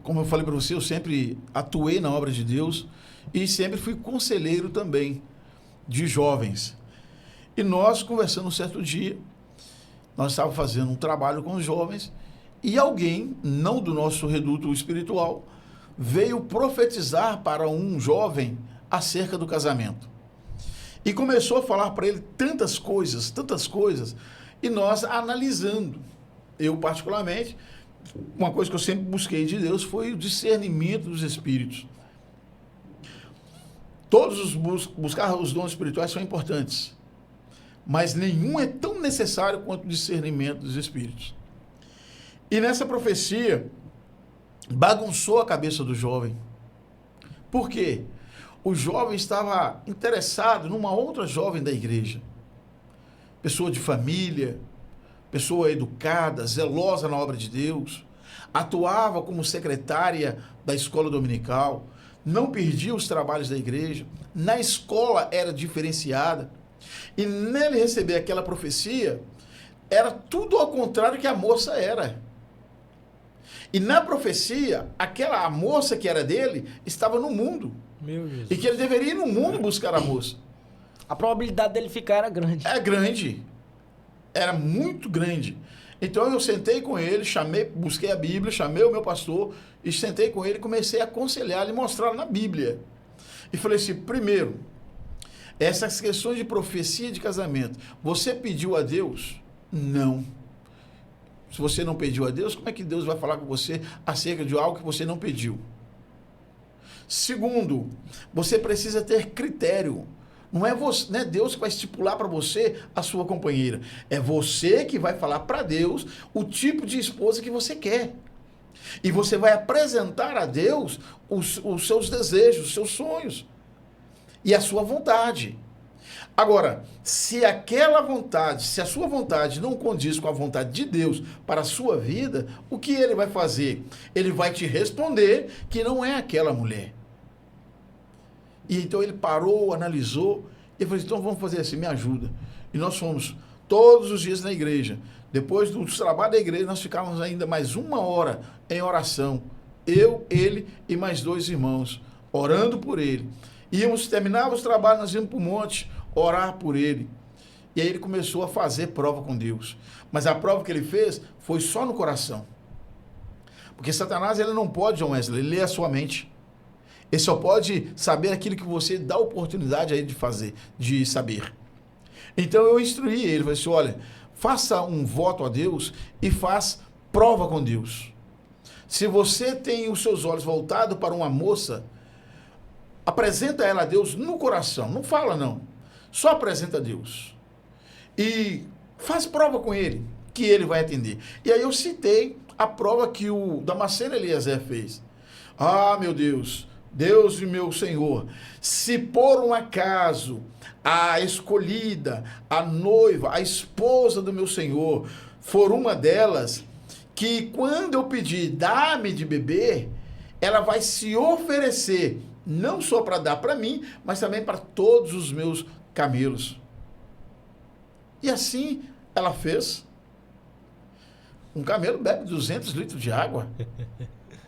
como eu falei para você, eu sempre atuei na obra de Deus e sempre fui conselheiro também de jovens. E nós, conversando um certo dia, nós estávamos fazendo um trabalho com os jovens e alguém, não do nosso reduto espiritual, veio profetizar para um jovem acerca do casamento. E começou a falar para ele tantas coisas, e nós analisando. Eu, particularmente, uma coisa que eu sempre busquei de Deus foi o discernimento dos espíritos. Todos buscar os dons espirituais são importantes, mas nenhum é tão necessário quanto o discernimento dos espíritos. E nessa profecia, bagunçou a cabeça do jovem. Por quê? O jovem estava interessado numa outra jovem da igreja. Pessoa de família, pessoa educada, zelosa na obra de Deus, atuava como secretária da escola dominical, não perdia os trabalhos da igreja, na escola era diferenciada, e nele receber aquela profecia, era tudo ao contrário que a moça era. E na profecia, a moça que era dele, estava no mundo. Meu Jesus. E que ele deveria ir no mundo buscar a moça. A probabilidade dele ficar era grande. É grande. Era muito grande. Então eu sentei com ele, busquei a Bíblia, chamei o meu pastor e sentei com ele e comecei a aconselhar e mostrar na Bíblia. E falei assim, primeiro, essas questões de profecia de casamento, você pediu a Deus? Não. Se você não pediu a Deus, como é que Deus vai falar com você acerca de algo que você não pediu? Segundo, você precisa ter critério. Não é Deus que vai estipular para você a sua companheira. É você que vai falar para Deus o tipo de esposa que você quer. E você vai apresentar a Deus os seus desejos, os seus sonhos e a sua vontade. Agora, se a sua vontade não condiz com a vontade de Deus para a sua vida, o que ele vai fazer? Ele vai te responder que não é aquela mulher. E então ele parou, analisou, e falou, então vamos fazer assim, me ajuda. E nós fomos todos os dias na igreja. Depois do trabalho da igreja, nós ficávamos ainda mais 1 hora em oração. Eu, ele e mais 2 irmãos, orando por ele. Terminava os trabalhos, nós íamos para o monte, orar por ele. E aí ele começou a fazer prova com Deus. Mas a prova que ele fez foi só no coração. Porque Satanás, ele não pode, John Wesley, ele lê a sua mente. Ele só pode saber aquilo que você dá oportunidade a ele de fazer, de saber. Então eu instruí ele, falei assim, olha, faça um voto a Deus e faz prova com Deus. Se você tem os seus olhos voltados para uma moça, apresenta ela a Deus no coração, não fala não, só apresenta a Deus. E faz prova com ele, que ele vai atender. E aí eu citei a prova que o Damasceno Eliezer fez. Ah, meu Deus... Deus e meu Senhor, se por um acaso a escolhida, a noiva, a esposa do meu Senhor, for uma delas, que quando eu pedir, dá-me de beber, ela vai se oferecer, não só para dar para mim, mas também para todos os meus camelos. E assim ela fez. Um camelo bebe 200 litros de água.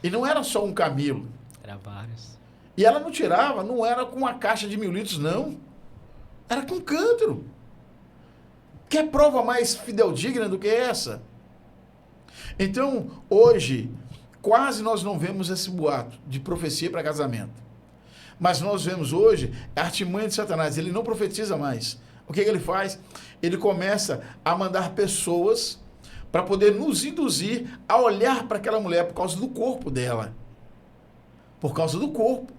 E não era só um camelo. Era vários. E ela não tirava, não era com uma caixa de 1000 litros, não. Era com cântaro. Quer prova mais fidedigna do que essa? Então, hoje, quase nós não vemos esse boato de profecia para casamento. Mas nós vemos hoje a artimanha de Satanás. Ele não profetiza mais. O que ele faz? Ele começa a mandar pessoas para poder nos induzir a olhar para aquela mulher por causa do corpo dela. Por causa do corpo.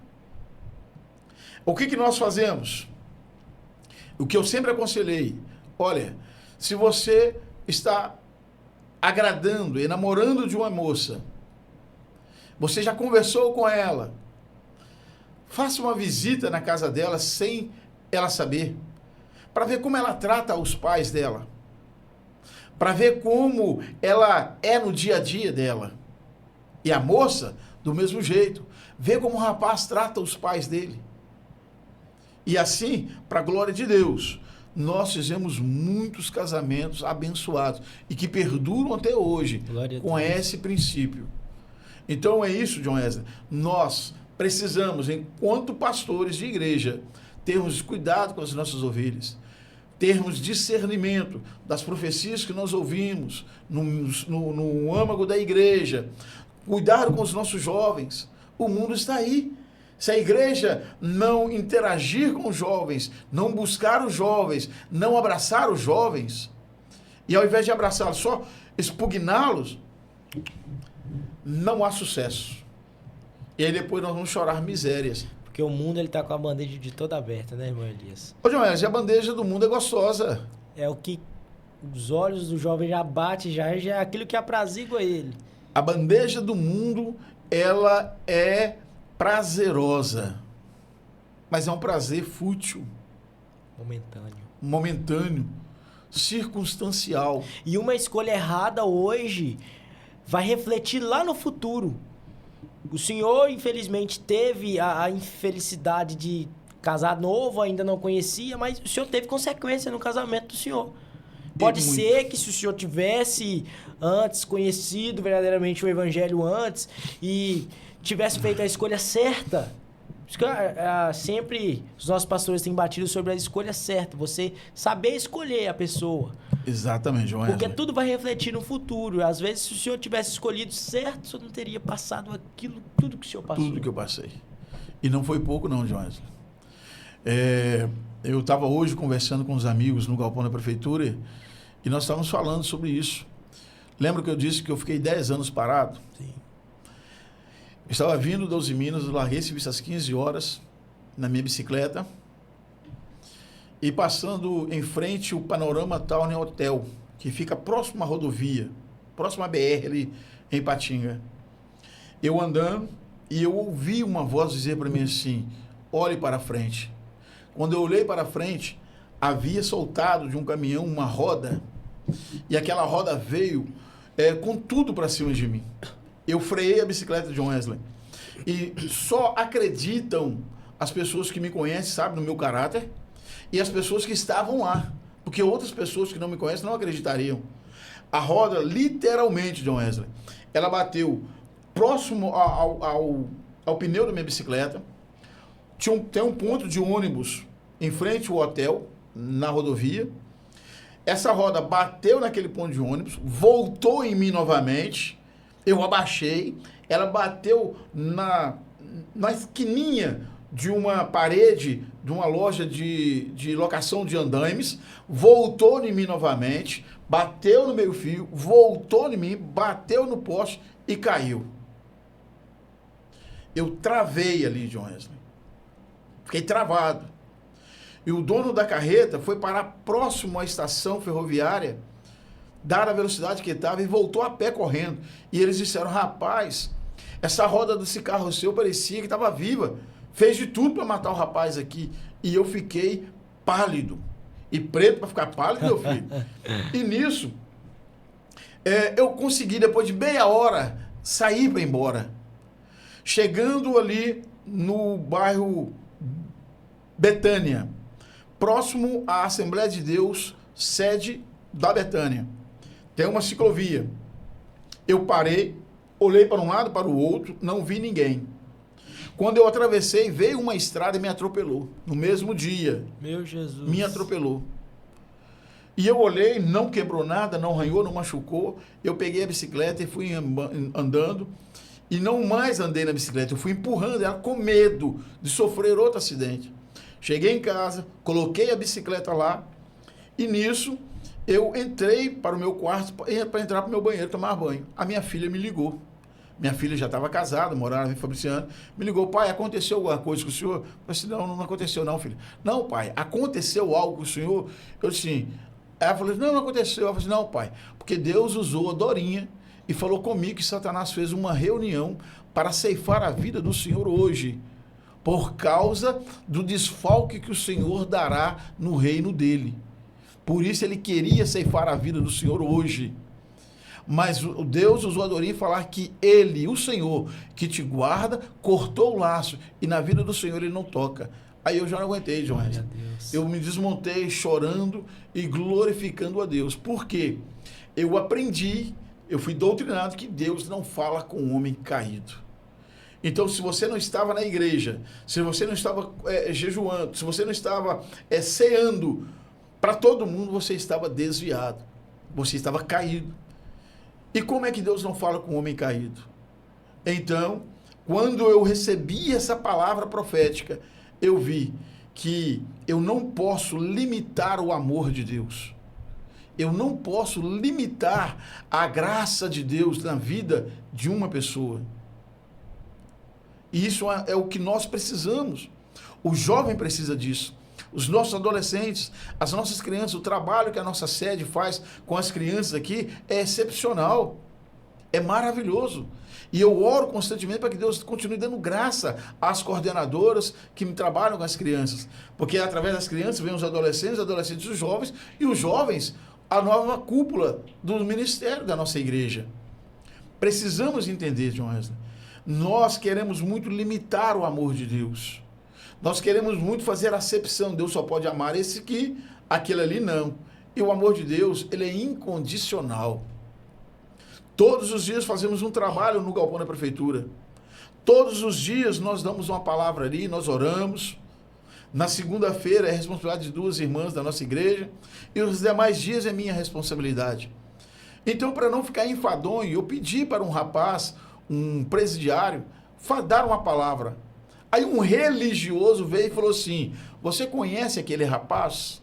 O que nós fazemos? O que eu sempre aconselhei, olha, se você está agradando e namorando de uma moça, você já conversou com ela, faça uma visita na casa dela sem ela saber, para ver como ela trata os pais dela, para ver como ela é no dia a dia dela. E a moça, do mesmo jeito, vê como o rapaz trata os pais dele. E assim, para a glória de Deus, nós fizemos muitos casamentos abençoados e que perduram até hoje com esse princípio. Então é isso, John Wesley. Nós precisamos, enquanto pastores de igreja, termos cuidado com as nossas ovelhas, termos discernimento das profecias que nós ouvimos no âmago da igreja, cuidado com os nossos jovens. O mundo está aí. Se a igreja não interagir com os jovens, não buscar os jovens, não abraçar os jovens, e ao invés de abraçá-los só, expugná-los, não há sucesso. E aí depois nós vamos chorar misérias. Porque o mundo ele tá com a bandeja de toda aberta, né, irmão Elias? Ô, Joel, a bandeja do mundo é gostosa. É o que os olhos do jovem já batem, já é aquilo que aprazigua ele. A bandeja do mundo, ela é prazerosa. Mas é um prazer fútil. Momentâneo. Circunstancial. E uma escolha errada hoje vai refletir lá no futuro. O senhor, infelizmente, teve a infelicidade de casar novo, ainda não conhecia, mas o senhor teve consequência no casamento do senhor. Pode ser que se o senhor tivesse antes conhecido verdadeiramente o evangelho antes e tivesse feito a escolha certa. Sempre os nossos pastores têm batido sobre a escolha certa. Você saber escolher a pessoa. Exatamente, João. Porque tudo vai refletir no futuro. Às vezes, se o senhor tivesse escolhido certo, o senhor não teria passado aquilo, tudo que o senhor passou. Tudo que eu passei. E não foi pouco não, João. Eu estava hoje conversando com os amigos no galpão da prefeitura e nós estávamos falando sobre isso. Lembra que eu disse que eu fiquei 10 anos parado? Sim. Eu estava vindo da Uzi Minas, eu larguei serviço às 15 horas na minha bicicleta e passando em frente o Panorama Town Hotel, que fica próximo à rodovia, próximo à BR ali em Ipatinga. Eu andando e eu ouvi uma voz dizer para mim assim, olhe para frente. Quando eu olhei para frente, havia soltado de um caminhão uma roda e aquela roda veio com tudo para cima de mim. Eu freiei a bicicleta de John Wesley. E só acreditam as pessoas que me conhecem, sabem do meu caráter, e as pessoas que estavam lá. Porque outras pessoas que não me conhecem não acreditariam. A roda, literalmente, John Wesley, ela bateu próximo ao pneu da minha bicicleta. Tem um ponto de ônibus em frente ao hotel, na rodovia. Essa roda bateu naquele ponto de ônibus, voltou em mim novamente. Eu abaixei, ela bateu na esquininha de uma parede de uma loja de locação de andaimes, voltou em mim novamente, bateu no meio fio, voltou em mim, bateu no poste e caiu. Eu travei ali, John Wesley. Fiquei travado. E o dono da carreta foi parar próximo à estação ferroviária, dar a velocidade que estava e voltou a pé correndo. E eles disseram, rapaz, essa roda desse carro seu parecia que estava viva. Fez de tudo para matar o rapaz aqui. E eu fiquei pálido. E preto para ficar pálido, meu filho. E nisso, eu consegui, depois de meia hora, sair para ir embora. Chegando ali no bairro Betânia, próximo à Assembleia de Deus, sede da Betânia. Tem uma ciclovia. Eu parei, olhei para um lado, para o outro, não vi ninguém. Quando eu atravessei, veio uma estrada e me atropelou. No mesmo dia. Meu Jesus. Me atropelou. E eu olhei, não quebrou nada, não arranhou, não machucou. Eu peguei a bicicleta e fui andando. E não mais andei na bicicleta, eu fui empurrando ela com medo de sofrer outro acidente. Cheguei em casa, coloquei a bicicleta lá e nisso eu entrei para o meu quarto para entrar para o meu banheiro tomar banho. A minha filha me ligou. Minha filha já estava casada, morava em Fabriciano. Me ligou, pai, aconteceu alguma coisa com o senhor? Eu falei assim, não aconteceu não, filha. Não, pai, aconteceu algo com o senhor? Eu disse assim, ela falou, não aconteceu. Eu falei assim, não, pai, porque Deus usou a Dorinha e falou comigo que Satanás fez uma reunião para ceifar a vida do senhor hoje, por causa do desfalque que o senhor dará no reino dele. Por isso ele queria ceifar a vida do senhor hoje. Mas o Deus usou a Dorinha falar que ele, o Senhor, que te guarda, cortou o laço e na vida do Senhor ele não toca. Aí eu já não aguentei, João. Eu me desmontei chorando e glorificando a Deus. Por quê? Eu aprendi, eu fui doutrinado que Deus não fala com um homem caído. Então, se você não estava na igreja, se você não estava jejuando, se você não estava ceando para todo mundo, você estava desviado. Você estava caído. E como é que Deus não fala com o homem caído? Então, quando eu recebi essa palavra profética, eu vi que eu não posso limitar o amor de Deus. Eu não posso limitar a graça de Deus na vida de uma pessoa. E isso é o que nós precisamos. O jovem precisa disso. Os nossos adolescentes, as nossas crianças, o trabalho que a nossa sede faz com as crianças aqui é excepcional. É maravilhoso. E eu oro constantemente para que Deus continue dando graça às coordenadoras que me trabalham com as crianças. Porque através das crianças vem os adolescentes os jovens, e os jovens, a nova cúpula do ministério da nossa igreja. Precisamos entender, John Wesley. Nós queremos muito limitar o amor de Deus. Nós queremos muito fazer acepção. Deus só pode amar esse aqui, aquele ali não. E o amor de Deus, ele é incondicional. Todos os dias fazemos um trabalho no galpão da prefeitura. Todos os dias nós damos uma palavra ali, nós oramos. Na segunda-feira é responsabilidade de 2 irmãs da nossa igreja. E os demais dias é minha responsabilidade. Então, para não ficar enfadonho, eu pedi para um rapaz, um presidiário, dar uma palavra. Aí um religioso veio e falou assim: você conhece aquele rapaz?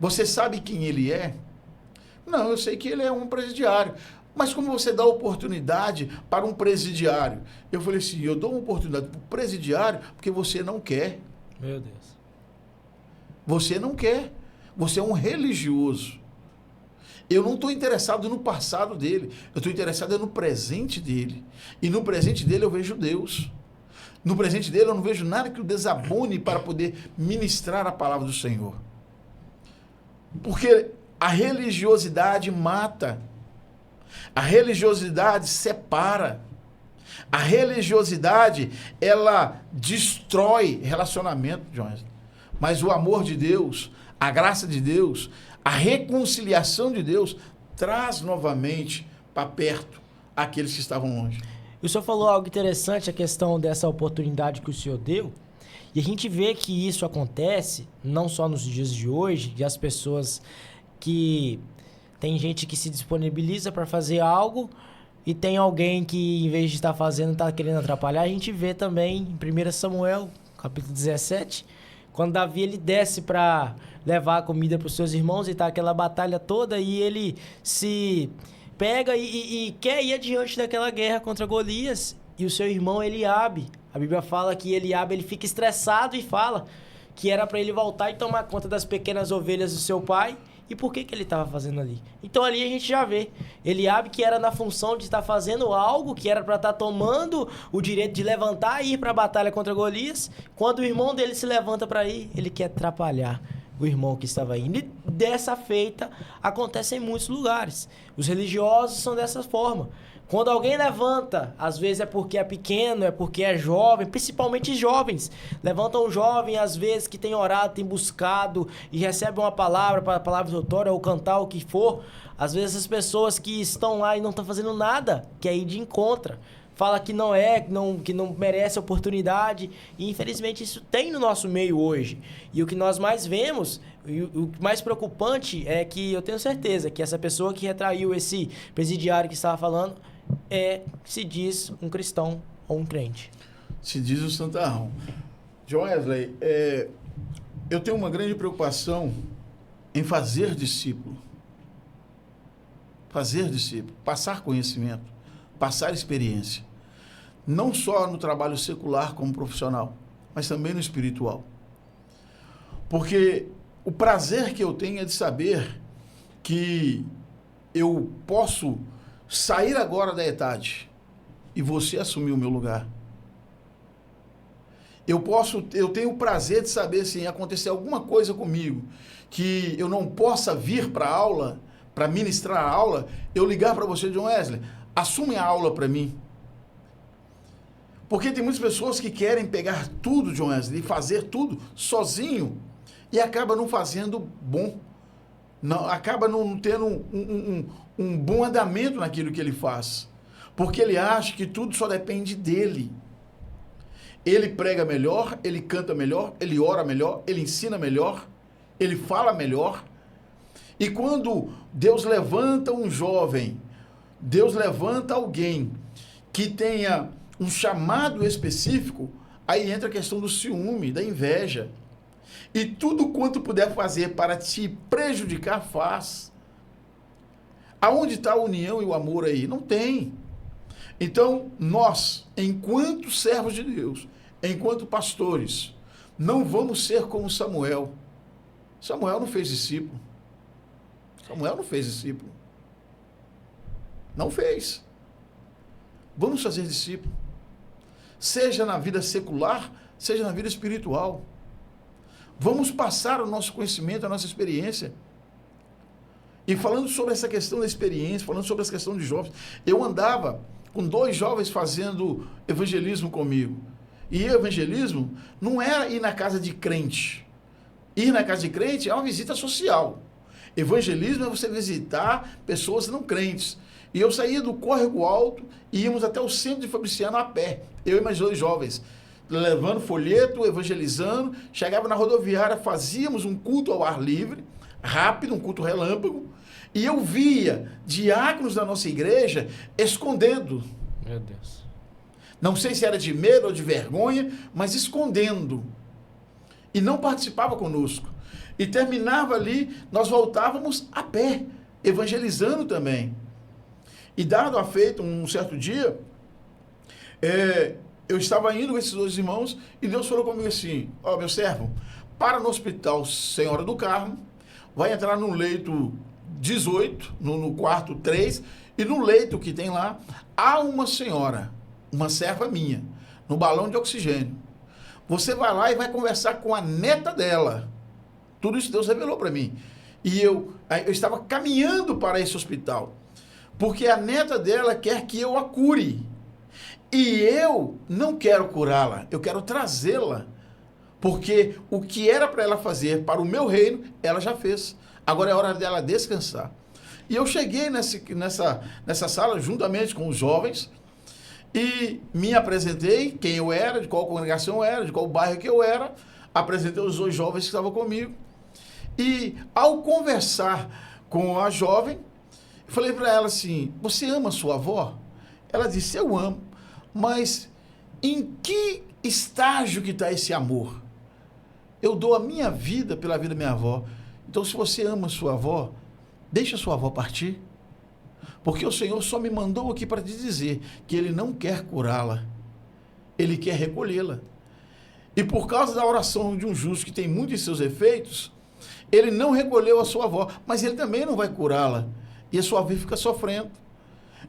Você sabe quem ele é? Não, eu sei que ele é um presidiário. Mas como você dá oportunidade para um presidiário? Eu falei assim: eu dou uma oportunidade para o presidiário porque você não quer. Meu Deus. Você não quer. Você é um religioso. Eu não estou interessado no passado dele. Eu estou interessado no presente dele. E no presente dele eu vejo Deus. No presente dele eu não vejo nada que o desabone para poder ministrar a palavra do Senhor. Porque a religiosidade mata. A religiosidade separa. A religiosidade, ela destrói relacionamento, Jones. Mas o amor de Deus, a graça de Deus, a reconciliação de Deus, traz novamente para perto aqueles que estavam longe. E o senhor falou algo interessante, a questão dessa oportunidade que o senhor deu. E a gente vê que isso acontece, não só nos dias de hoje, de as pessoas que... Tem gente que se disponibiliza para fazer algo e tem alguém que, em vez de estar fazendo, está querendo atrapalhar. A gente vê também em 1 Samuel, capítulo 17, quando Davi ele desce para levar a comida para os seus irmãos e tá aquela batalha toda e ele se pega e quer ir adiante daquela guerra contra Golias. E o seu irmão Eliabe, a Bíblia fala que Eliabe ele fica estressado e fala que era para ele voltar e tomar conta das pequenas ovelhas do seu pai. E por que ele estava fazendo ali? Então ali a gente já vê. Eliabe que era na função de estar fazendo algo, que era para estar tomando o direito de levantar e ir para a batalha contra Golias. Quando o irmão dele se levanta para ir, ele quer atrapalhar o irmão que estava indo. E dessa feita acontece em muitos lugares. Os religiosos são dessa forma. Quando alguém levanta, às vezes é porque é pequeno, é porque é jovem, principalmente jovens. Levantam um jovem, às vezes, que tem orado, tem buscado e recebe uma palavra, para a palavra de outória ou cantar o que for. Às vezes as pessoas que estão lá e não estão fazendo nada, quer ir de encontro. Fala que não é, que não merece oportunidade. E infelizmente isso tem no nosso meio hoje. E o que nós mais vemos, e o mais preocupante é que eu tenho certeza que essa pessoa que retraiu esse presidiário que estava falando se diz um cristão ou um crente. Se diz o santarrão. John Wesley, eu tenho uma grande preocupação em fazer discípulo. Fazer discípulo, passar conhecimento, passar experiência. Não só no trabalho secular como profissional, mas também no espiritual. Porque o prazer que eu tenho é de saber que eu posso sair agora da ETAD e você assumir o meu lugar. Eu tenho o prazer de saber se acontecer alguma coisa comigo que eu não possa vir para a aula, para ministrar a aula, eu ligar para você, John Wesley, assume a aula para mim. Porque tem muitas pessoas que querem pegar tudo, John Wesley, e fazer tudo sozinho e acaba não fazendo bom. Não, acaba não tendo um bom andamento naquilo que ele faz. Porque ele acha que tudo só depende dele. Ele prega melhor, ele canta melhor, ele ora melhor, ele ensina melhor, ele fala melhor. E quando Deus levanta um jovem, Deus levanta alguém que tenha um chamado específico, aí entra a questão do ciúme, da inveja. E tudo quanto puder fazer para te prejudicar, faz. Aonde está a união e o amor aí? Não tem. Então, nós, enquanto servos de Deus, enquanto pastores, não vamos ser como Samuel. Samuel não fez discípulo. Samuel não fez discípulo. Não fez. Vamos fazer discípulo. Seja na vida secular, seja na vida espiritual. Vamos passar o nosso conhecimento, a nossa experiência. E falando sobre essa questão da experiência, falando sobre essa questão de jovens, eu andava com 2 jovens fazendo evangelismo comigo. E evangelismo não era ir na casa de crente. Ir na casa de crente é uma visita social. Evangelismo é você visitar pessoas não crentes. E eu saía do Córrego Alto e íamos até o centro de Fabriciano a pé. Eu e mais 2 jovens. Levando folheto, evangelizando. Chegava na rodoviária, fazíamos um culto ao ar livre, rápido, um culto relâmpago. E eu via diáconos da nossa igreja escondendo. Meu Deus. Não sei se era de medo ou de vergonha, mas escondendo. E não participava conosco. E terminava ali, nós voltávamos a pé, evangelizando também. E dado a feito, um certo dia, eu estava indo com esses 2 irmãos e Deus falou comigo assim: ó, meu servo, para no hospital Senhora do Carmo, vai entrar no leito 18, no quarto 3, e no leito que tem lá, há uma senhora, uma serva minha, no balão de oxigênio. Você vai lá e vai conversar com a neta dela. Tudo isso Deus revelou para mim. E eu estava caminhando para esse hospital, porque a neta dela quer que eu a cure. E eu não quero curá-la, eu quero trazê-la. Porque o que era para ela fazer para o meu reino, ela já fez. Agora é hora dela descansar. E eu cheguei nessa sala juntamente com os jovens e me apresentei, quem eu era, de qual congregação eu era, de qual bairro que eu era. Apresentei os 2 jovens que estavam comigo. E ao conversar com a jovem, eu falei para ela assim: você ama sua avó? Ela disse: eu amo. Mas em que estágio que está esse amor? Eu dou a minha vida pela vida da minha avó. Então, se você ama sua avó, deixa sua avó partir. Porque o Senhor só me mandou aqui para te dizer que Ele não quer curá-la. Ele quer recolhê-la. E por causa da oração de um justo que tem muitos de seus efeitos, ele não recolheu a sua avó, mas ele também não vai curá-la. E a sua avó fica sofrendo.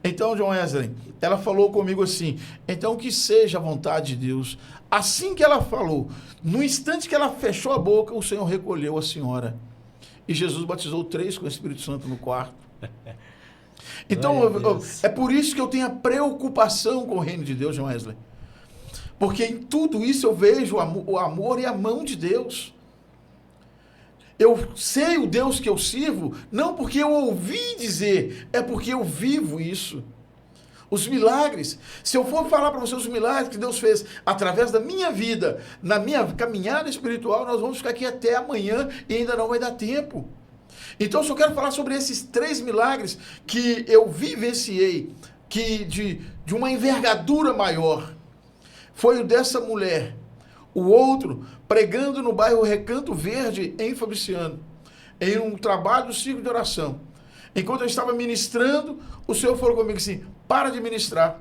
Então, John Wesley, ela falou comigo assim: então que seja a vontade de Deus. Assim que ela falou, no instante que ela fechou a boca, o Senhor recolheu a senhora. E Jesus batizou 3 com o Espírito Santo no quarto. Então, é por isso que eu tenho a preocupação com o reino de Deus, John Wesley. Porque em tudo isso eu vejo o amor e a mão de Deus. Eu sei o Deus que eu sirvo, não porque eu ouvi dizer, é porque eu vivo isso. Os milagres, se eu for falar para vocês os milagres que Deus fez através da minha vida, na minha caminhada espiritual, nós vamos ficar aqui até amanhã e ainda não vai dar tempo. Então, eu só quero falar sobre esses 3 milagres que eu vivenciei, que de uma envergadura maior. Foi o dessa mulher. O outro, pregando no bairro Recanto Verde, em Fabriciano, em um trabalho do ciclo de oração. Enquanto eu estava ministrando, o Senhor falou comigo assim: para de ministrar,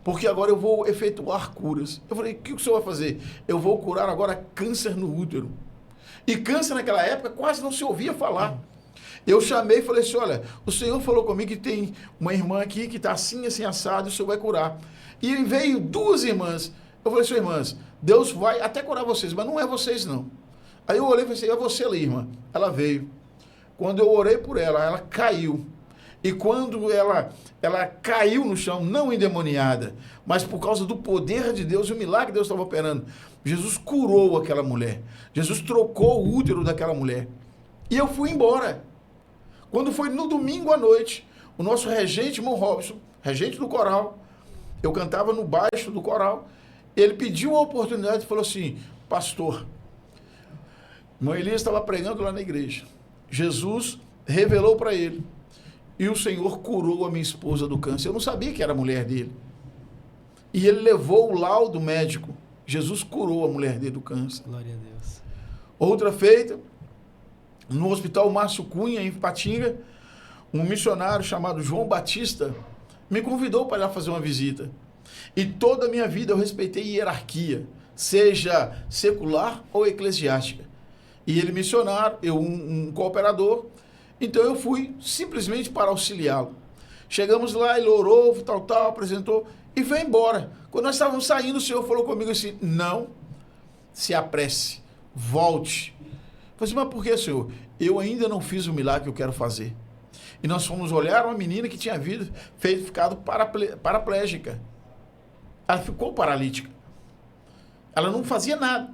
porque agora eu vou efetuar curas. Eu falei: o que o Senhor vai fazer? Eu vou curar agora câncer no útero. E câncer naquela época quase não se ouvia falar. Eu chamei e falei assim: olha, o Senhor falou comigo que tem uma irmã aqui que está assim, assim, assado, e o Senhor vai curar. E veio 2 irmãs. Eu falei assim: irmãs, Deus vai até curar vocês, mas não é vocês não. Aí eu olhei e falei assim: é você ali, irmã. Ela veio. Quando eu orei por ela, ela caiu. E quando ela caiu no chão, não endemoniada, mas por causa do poder de Deus e o milagre que Deus estava operando, Jesus curou aquela mulher. Jesus trocou o útero daquela mulher. E eu fui embora. Quando foi no domingo à noite, o nosso regente, irmão Robson, regente do coral, eu cantava no baixo do coral, ele pediu a oportunidade e falou assim: pastor, irmão Elias estava pregando lá na igreja. Jesus revelou para ele. E o Senhor curou a minha esposa do câncer. Eu não sabia que era a mulher dele. E ele levou o laudo médico. Jesus curou a mulher dele do câncer. Glória a Deus. Outra feita, no Hospital Márcio Cunha, em Patinga, um missionário chamado João Batista me convidou para ir lá fazer uma visita. E toda a minha vida eu respeitei hierarquia, seja secular ou eclesiástica. E ele missionário, eu um cooperador, então eu fui simplesmente para auxiliá-lo. Chegamos lá, ele orou, tal, apresentou e foi embora. Quando nós estávamos saindo, o Senhor falou comigo assim, não se apresse, volte. Eu falei assim, mas por que, Senhor? Eu ainda não fiz o milagre que eu quero fazer. E nós fomos olhar uma menina que tinha ficado paraplégica. Ela ficou paralítica. Ela não fazia nada.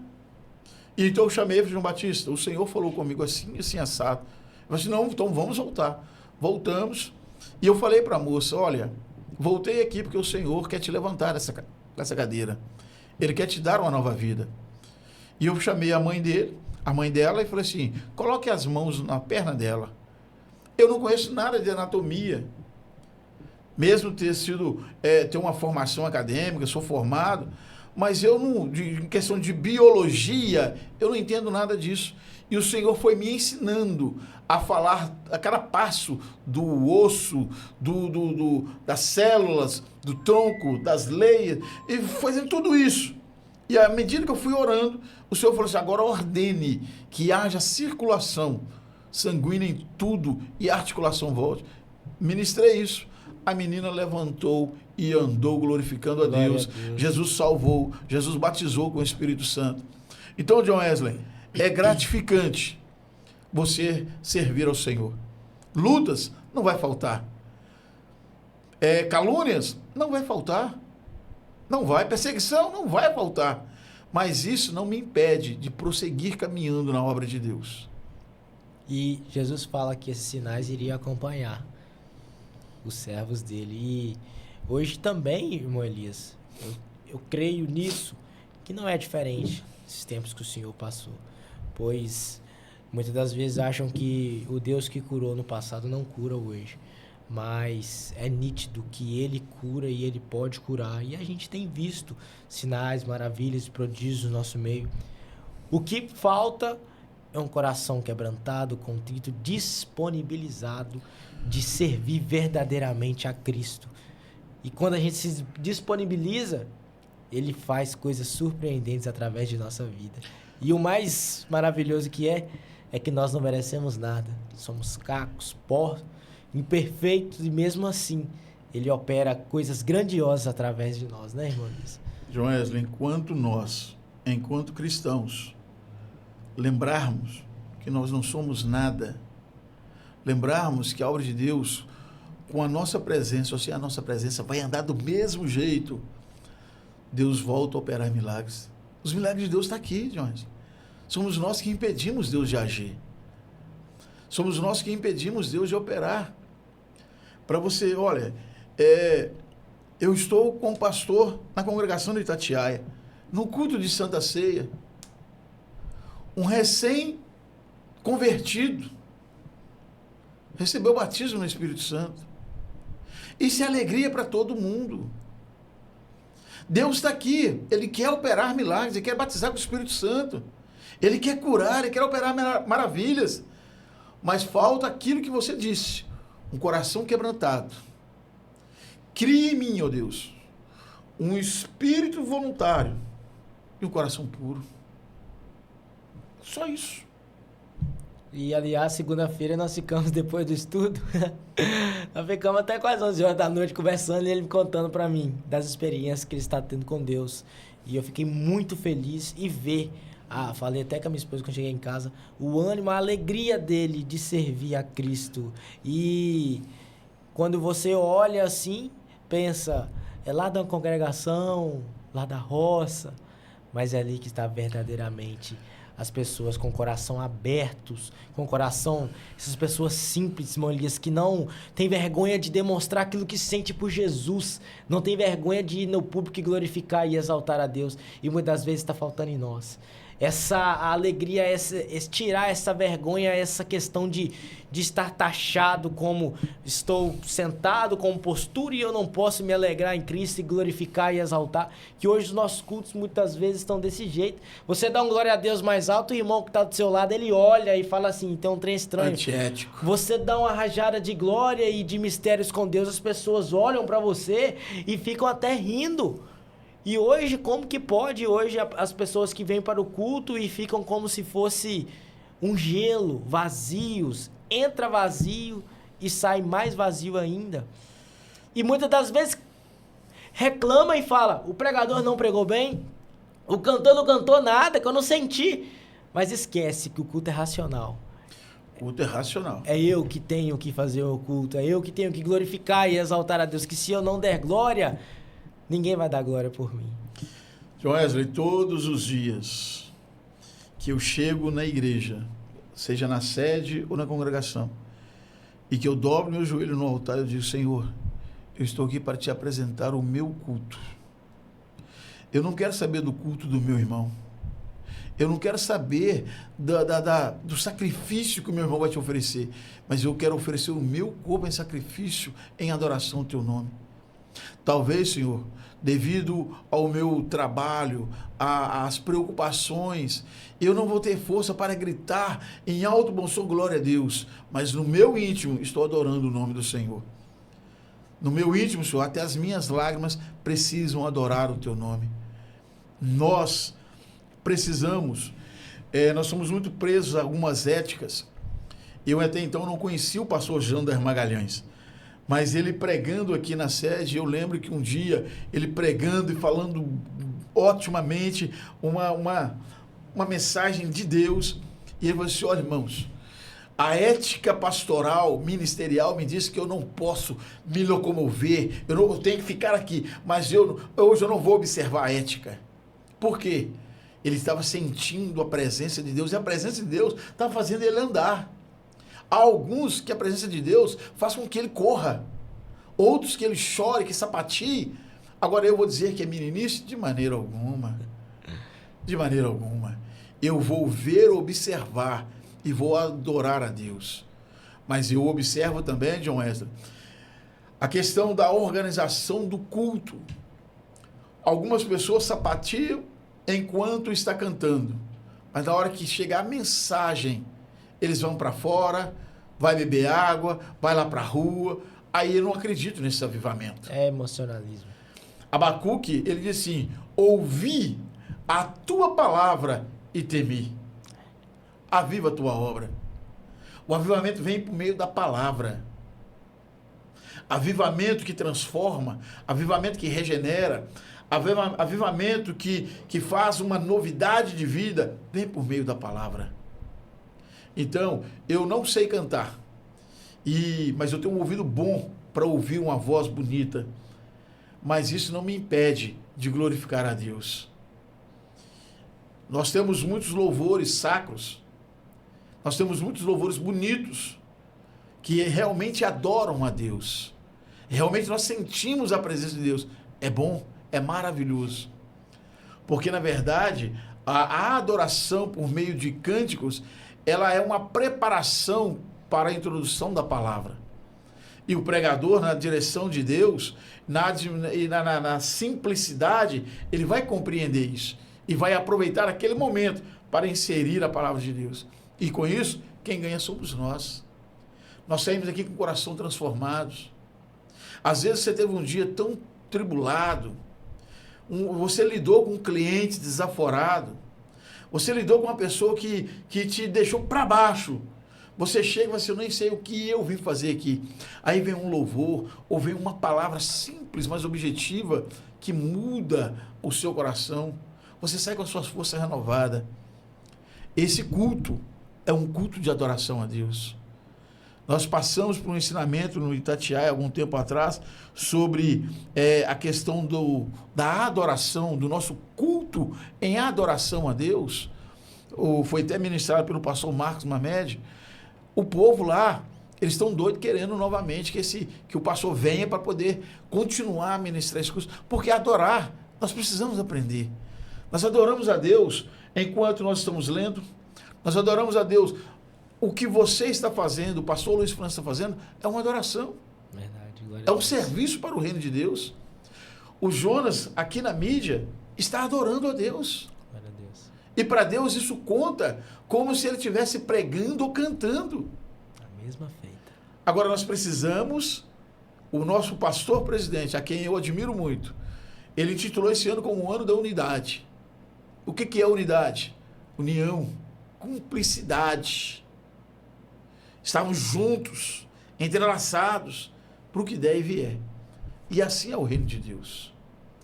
E então eu chamei para João Batista. O Senhor falou comigo assim, assim, assado. Eu falei assim, não, então vamos voltar. Voltamos. E eu falei para a moça, olha, voltei aqui porque o Senhor quer te levantar dessa cadeira. Ele quer te dar uma nova vida. E eu chamei a mãe dela, e falei assim, coloque as mãos na perna dela. Eu não conheço nada de anatomia. Mesmo ter uma formação acadêmica, sou formado, mas eu não, em questão de biologia, eu não entendo nada disso. E o Senhor foi me ensinando a falar a cada passo do osso, das células, do tronco, das leias, e fazendo tudo isso. E à medida que eu fui orando, o Senhor falou assim, agora ordene que haja circulação sanguínea em tudo e a articulação volte. Ministrei isso. A menina levantou e andou glorificando a Deus. Jesus salvou, Jesus batizou com o Espírito Santo. Então, John Wesley, é gratificante você servir ao Senhor. Lutas não vai faltar. Calúnias não vai faltar. Não vai. Perseguição não vai faltar. Mas isso não me impede de prosseguir caminhando na obra de Deus. E Jesus fala que esses sinais iriam acompanhar os servos dele. E hoje também, irmão Elias, eu creio nisso, que não é diferente desses tempos que o Senhor passou. Pois muitas das vezes acham que o Deus que curou no passado não cura hoje. Mas é nítido que Ele cura e Ele pode curar. E a gente tem visto sinais, maravilhas e prodígios no nosso meio. O que falta é um coração quebrantado, contrito, disponibilizado de servir verdadeiramente a Cristo. E quando a gente se disponibiliza, Ele faz coisas surpreendentes através de nossa vida. E o mais maravilhoso que é que nós não merecemos nada. Somos cacos, pó, imperfeitos, e mesmo assim, Ele opera coisas grandiosas através de nós, né, irmão Luiz? João Wesley, enquanto cristãos, lembrarmos que nós não somos nada, lembrarmos que a obra de Deus, com a nossa presença, ou seja, a nossa presença vai andar do mesmo jeito, Deus volta a operar milagres. Os milagres de Deus estão aqui, Jones. Somos nós que impedimos Deus de agir. Somos nós que impedimos Deus de operar. Para você, olha, eu estou com o pastor na congregação de Itatiaia, no culto de Santa Ceia, um recém-convertido recebeu o batismo no Espírito Santo. Isso é alegria para todo mundo. Deus está aqui, Ele quer operar milagres, Ele quer batizar com o Espírito Santo, Ele quer curar, Ele quer operar maravilhas, mas falta aquilo que você disse, um coração quebrantado. Crie em mim, ó Deus, um espírito voluntário e um coração puro. Só isso. E, aliás, segunda-feira nós ficamos depois do estudo. Nós ficamos até quase 11 horas da noite conversando e ele me contando para mim das experiências que ele está tendo com Deus. E eu fiquei muito feliz em ver, falei até com a minha esposa quando cheguei em casa, o ânimo, a alegria dele de servir a Cristo. E quando você olha assim, pensa, é lá da congregação, lá da roça, mas é ali que está verdadeiramente as pessoas com o coração abertos, com o coração, essas pessoas simples, irmão Elias, que não tem vergonha de demonstrar aquilo que sente por Jesus, não tem vergonha de ir no público e glorificar e exaltar a Deus, e muitas vezes está faltando em nós. essa alegria, tirar essa vergonha, essa questão de estar taxado como estou sentado com postura e eu não posso me alegrar em Cristo e glorificar e exaltar, que hoje os nossos cultos muitas vezes estão desse jeito. Você dá um glória a Deus mais alto, o irmão que está do seu lado, ele olha e fala assim, tem um trem estranho. Antiético. Você dá uma rajada de glória e de mistérios com Deus, as pessoas olham para você e ficam até rindo. E hoje, como que pode? Hoje as pessoas que vêm para o culto e ficam como se fosse um gelo, vazios, entra vazio e sai mais vazio ainda. E muitas das vezes reclama e fala, o pregador não pregou bem, o cantor não cantou nada, que eu não senti. Mas esquece que o culto é racional. O culto é racional. É eu que tenho que fazer o culto, é eu que tenho que glorificar e exaltar a Deus, que se eu não der glória, ninguém vai dar glória por mim. John Wesley, todos os dias que eu chego na igreja, seja na sede ou na congregação, e que eu dobro meu joelho no altar, eu digo, Senhor, eu estou aqui para te apresentar o meu culto. Eu não quero saber do culto do meu irmão. Eu não quero saber do sacrifício que o meu irmão vai te oferecer, mas eu quero oferecer o meu corpo em sacrifício, em adoração ao teu nome. Talvez, Senhor, devido ao meu trabalho, às preocupações, eu não vou ter força para gritar em alto bom som, glória a Deus, mas no meu íntimo estou adorando o nome do Senhor. No meu íntimo, Senhor, até as minhas lágrimas precisam adorar o teu nome. Nós precisamos, nós somos muito presos a algumas éticas. Eu até então não conhecia o pastor Jander Magalhães, mas ele pregando aqui na sede, eu lembro que um dia ele pregando e falando otimamente uma mensagem de Deus, e ele falou assim, olha irmãos, a ética pastoral, ministerial me diz que eu não posso me locomover, eu tenho que ficar aqui, mas hoje eu não vou observar a ética. Por quê? Ele estava sentindo a presença de Deus, e a presença de Deus estava fazendo ele andar. Há alguns que a presença de Deus faz com que ele corra, outros que ele chore, que sapatie. Agora eu vou dizer que é meninice? De maneira alguma. De maneira alguma. Eu vou ver, observar e vou adorar a Deus. Mas eu observo também, John Wesley, a questão da organização do culto. Algumas pessoas sapatiam enquanto está cantando, mas na hora que chegar a mensagem, eles vão para fora, vai beber água, vai lá para a rua. Aí eu não acredito nesse avivamento. É emocionalismo. Abacuque, ele diz assim, ouvi a tua palavra e temi. Aviva a tua obra. O avivamento vem por meio da palavra. Avivamento que transforma, avivamento que regenera, avivamento que faz uma novidade de vida, vem por meio da palavra. Então, eu não sei cantar, mas eu tenho um ouvido bom para ouvir uma voz bonita, mas isso não me impede de glorificar a Deus. Nós temos muitos louvores sacros, nós temos muitos louvores bonitos, que realmente adoram a Deus. Realmente nós sentimos a presença de Deus. É bom, é maravilhoso. Porque, na verdade, a adoração por meio de cânticos, ela é uma preparação para a introdução da palavra. E o pregador, na direção de Deus, na simplicidade, ele vai compreender isso. E vai aproveitar aquele momento para inserir a palavra de Deus. E com isso, quem ganha somos nós. Nós saímos aqui com o coração transformados. Às vezes você teve um dia tão tribulado, você lidou com um cliente desaforado, você lidou com uma pessoa que te deixou para baixo. Você chega e fala assim, eu nem sei o que eu vim fazer aqui. Aí vem um louvor, ou vem uma palavra simples, mas objetiva, que muda o seu coração. Você sai com a sua força renovada. Esse culto é um culto de adoração a Deus. Nós passamos por um ensinamento no Itatiaia, algum tempo atrás, sobre a questão da adoração, do nosso culto em adoração a Deus. Foi até ministrado pelo pastor Marcos Mamed. O povo lá, eles estão doidos querendo novamente que o pastor venha para poder continuar a ministrar esse curso. Porque adorar, nós precisamos aprender. Nós adoramos a Deus enquanto nós estamos lendo, nós adoramos a Deus. O que você está fazendo, o pastor Luiz França está fazendo, é uma adoração. Verdade, É um serviço para o reino de Deus. O Jonas, aqui na mídia, está adorando a Deus. Glória a Deus. E para Deus isso conta como se ele estivesse pregando ou cantando. A mesma feita. Agora nós precisamos, o nosso pastor presidente, a quem eu admiro muito, ele intitulou esse ano como o ano da unidade. O que é unidade? União, cumplicidade. Estamos juntos, entrelaçados para o que der e vier. E assim é o reino de Deus.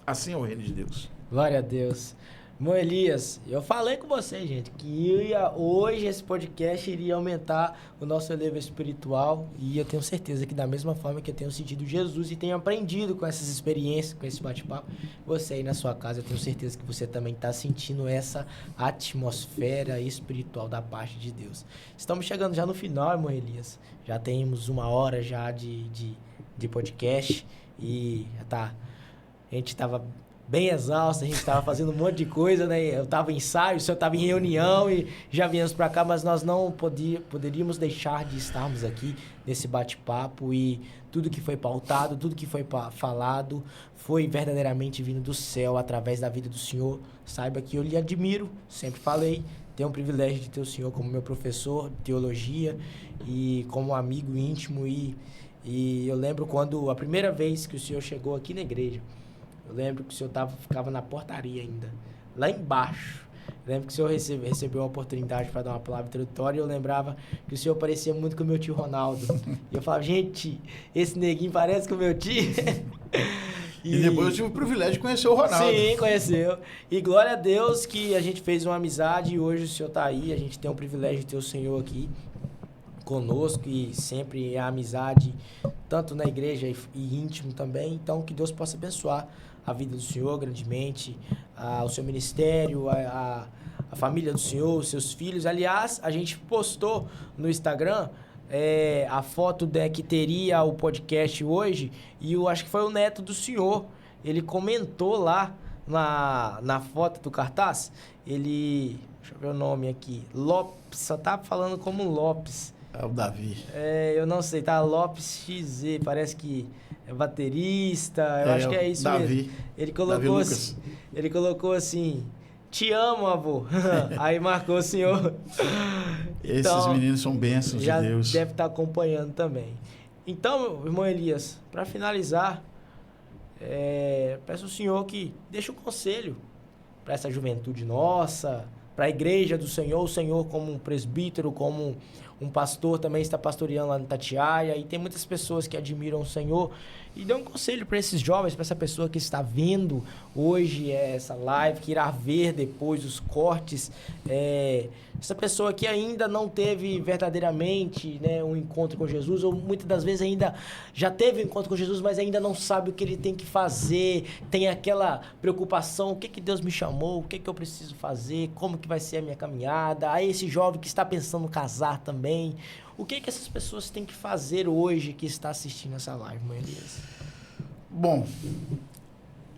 Assim é o reino de Deus. Glória a Deus. Irmão Elias, eu falei com você, gente, que hoje esse podcast iria aumentar o nosso elevador espiritual, e eu tenho certeza que da mesma forma que eu tenho sentido Jesus e tenho aprendido com essas experiências, com esse bate-papo, você aí na sua casa, eu tenho certeza que você também está sentindo essa atmosfera espiritual da parte de Deus. Estamos chegando já no final, irmão Elias. Já temos 1 hora já de podcast e a gente estava bem exausto, a gente estava fazendo um monte de coisa, né? Eu estava em ensaio, o senhor estava em reunião e já viemos para cá, mas nós não poderíamos deixar de estarmos aqui nesse bate-papo, e tudo que foi pautado, tudo que foi falado foi verdadeiramente vindo do céu através da vida do senhor. Saiba que eu lhe admiro, sempre falei, tenho o privilégio de ter o senhor como meu professor de teologia e como amigo íntimo, e eu lembro quando a primeira vez que o senhor chegou aqui na igreja, eu lembro que o senhor ficava na portaria ainda, lá embaixo. Eu lembro que o senhor recebeu uma oportunidade para dar uma palavra introdutória, e eu lembrava que o senhor parecia muito com o meu tio Ronaldo. E eu falava, gente, esse neguinho parece com o meu tio. E depois eu tive o privilégio de conhecer o Ronaldo. Sim, conheceu. E glória a Deus que a gente fez uma amizade e hoje o senhor está aí. A gente tem o privilégio de ter o senhor aqui conosco, e sempre a amizade, tanto na igreja e íntimo também. Então, que Deus possa abençoar a vida do senhor grandemente, o seu ministério, a família do senhor, os seus filhos. Aliás, a gente postou no Instagram a foto que teria o podcast hoje, e eu acho que foi o neto do senhor. Ele comentou lá na foto do cartaz, deixa eu ver o nome aqui, Lopes, só tá falando como Lopes. É o Davi. Eu não sei, tá Lopes XZ, parece que é baterista, eu acho que é isso Davi. mesmo. Ele colocou assim, te amo, avô. Aí marcou o senhor. Esses meninos são bênçãos de Deus. Já deve estar acompanhando também. Então, irmão Elias, para finalizar, peço ao senhor que deixe um conselho para essa juventude nossa, para a igreja do Senhor, o Senhor como um presbítero, como um pastor também está pastoreando lá no Itatiaia, e tem muitas pessoas que admiram o Senhor, e dê um conselho para esses jovens, para essa pessoa que está vendo hoje essa live, que irá ver depois os cortes, essa pessoa que ainda não teve verdadeiramente, né, um encontro com Jesus, ou muitas das vezes ainda já teve um encontro com Jesus, mas ainda não sabe o que ele tem que fazer, tem aquela preocupação, o que Deus me chamou, o que eu preciso fazer, como que vai ser a minha caminhada. Aí esse jovem que está pensando em casar também, o que essas pessoas têm que fazer hoje que está assistindo essa live, irmão Elias? Bom,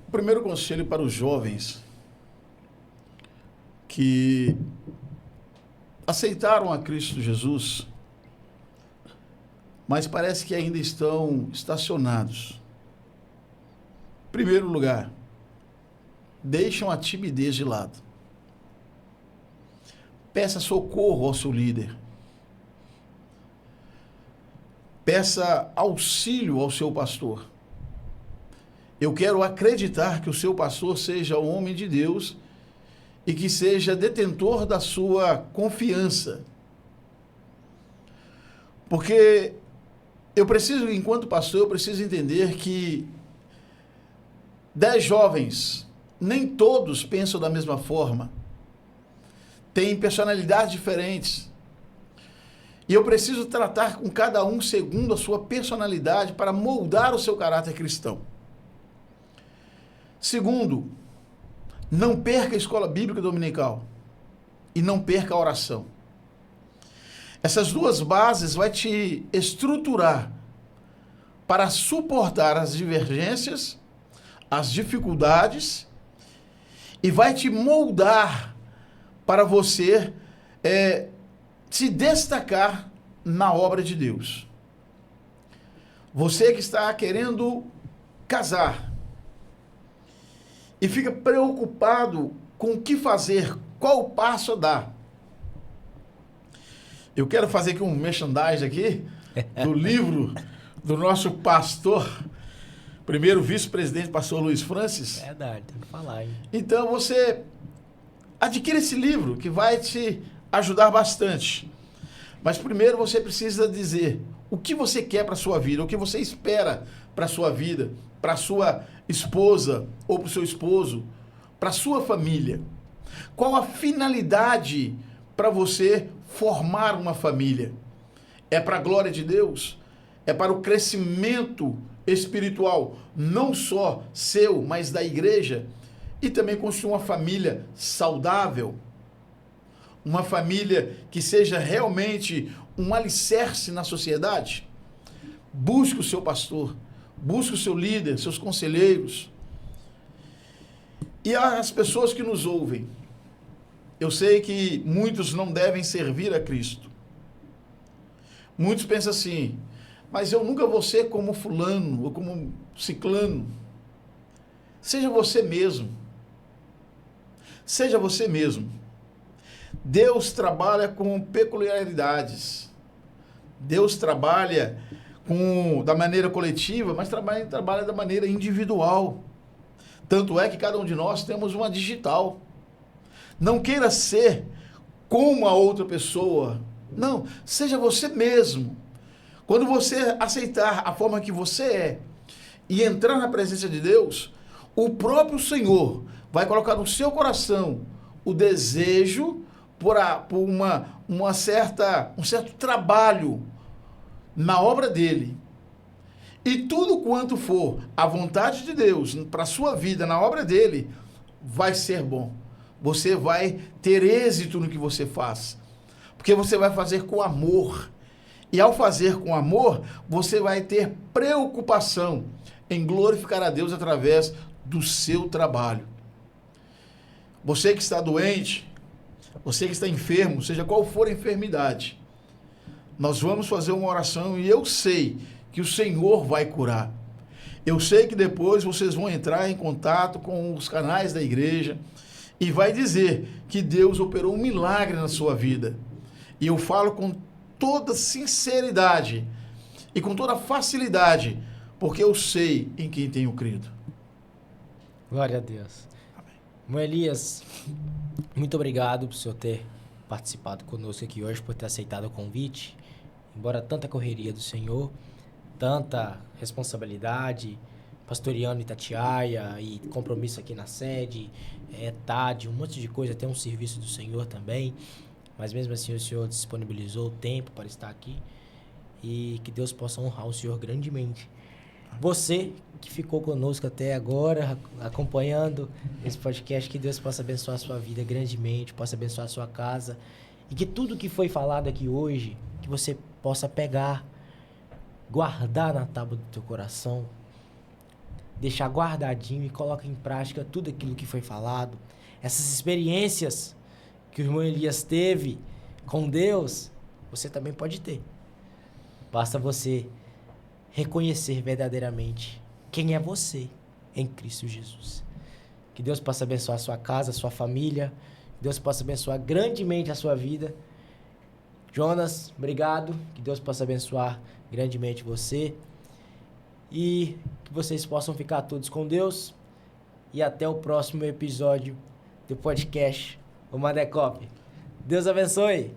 o primeiro conselho para os jovens que aceitaram a Cristo Jesus, mas parece que ainda estão estacionados. Em primeiro lugar, deixam a timidez de lado. Peça socorro ao seu líder. Peça auxílio ao seu pastor. Eu quero acreditar que o seu pastor seja um homem de Deus e que seja detentor da sua confiança. Porque enquanto pastor, eu preciso entender que 10 jovens, nem todos pensam da mesma forma. Têm personalidades diferentes. E eu preciso tratar com cada um segundo a sua personalidade para moldar o seu caráter cristão. Segundo, não perca a escola bíblica dominical e não perca a oração. Essas duas bases vão te estruturar para suportar as divergências, as dificuldades, e vai te moldar para você se destacar na obra de Deus. Você que está querendo casar e fica preocupado com o que fazer, qual passo a dar. Eu quero fazer aqui um merchandising aqui do livro do nosso pastor, primeiro vice-presidente, pastor Luiz Francis. Verdade, tem que falar, hein? Então você adquire esse livro que vai te ajudar bastante. Mas primeiro você precisa dizer o que você quer para a sua vida, o que você espera para a sua vida, para a sua esposa ou para o seu esposo, para a sua família. Qual a finalidade para você formar uma família? É para a glória de Deus? É para o crescimento espiritual, não só seu, mas da igreja? E também construir uma família saudável, uma família que seja realmente um alicerce na sociedade? Busque o seu pastor, busque o seu líder, seus conselheiros. E as pessoas que nos ouvem, eu sei que muitos não devem servir a Cristo. Muitos pensam assim, mas eu nunca vou ser como fulano ou como ciclano. Seja você mesmo. Seja você mesmo. Deus trabalha com peculiaridades. Deus trabalha da maneira coletiva, mas trabalha da maneira individual. Tanto é que cada um de nós temos uma digital. Não queira ser como a outra pessoa. Não, seja você mesmo. Quando você aceitar a forma que você é e entrar na presença de Deus, o próprio Senhor vai colocar no seu coração o desejo por um certo trabalho na obra dele. E tudo quanto for a vontade de Deus para a sua vida, na obra dele, vai ser bom. Você vai ter êxito no que você faz. Porque você vai fazer com amor. E ao fazer com amor, você vai ter preocupação em glorificar a Deus através do seu trabalho. Você que está doente, você que está enfermo, seja qual for a enfermidade, nós vamos fazer uma oração e eu sei que o Senhor vai curar. Eu sei que depois vocês vão entrar em contato com os canais da igreja e vai dizer que Deus operou um milagre na sua vida. E eu falo com toda sinceridade e com toda facilidade, porque eu sei em quem tenho crido. Glória a Deus. Irmão Elias, muito obrigado por o senhor ter participado conosco aqui hoje, por ter aceitado o convite. Embora tanta correria do Senhor, tanta responsabilidade, pastoreando Itatiaia e compromisso aqui na sede, TAD, um monte de coisa, tem um serviço do Senhor também. Mas mesmo assim o Senhor disponibilizou o tempo para estar aqui e que Deus possa honrar o Senhor grandemente. Você que ficou conosco até agora, acompanhando esse podcast, que Deus possa abençoar a sua vida grandemente, possa abençoar a sua casa e que tudo que foi falado aqui hoje, que você possa pegar, guardar na tábua do teu coração, deixar guardadinho e coloca em prática tudo aquilo que foi falado. Essas experiências que o irmão Elias teve com Deus, você também pode ter. Basta você reconhecer verdadeiramente quem é você em Cristo Jesus. Que Deus possa abençoar a sua casa, a sua família. Que Deus possa abençoar grandemente a sua vida. Jonas, obrigado. Que Deus possa abençoar grandemente você. E que vocês possam ficar todos com Deus. E até o próximo episódio do podcast O Madecop. Deus abençoe.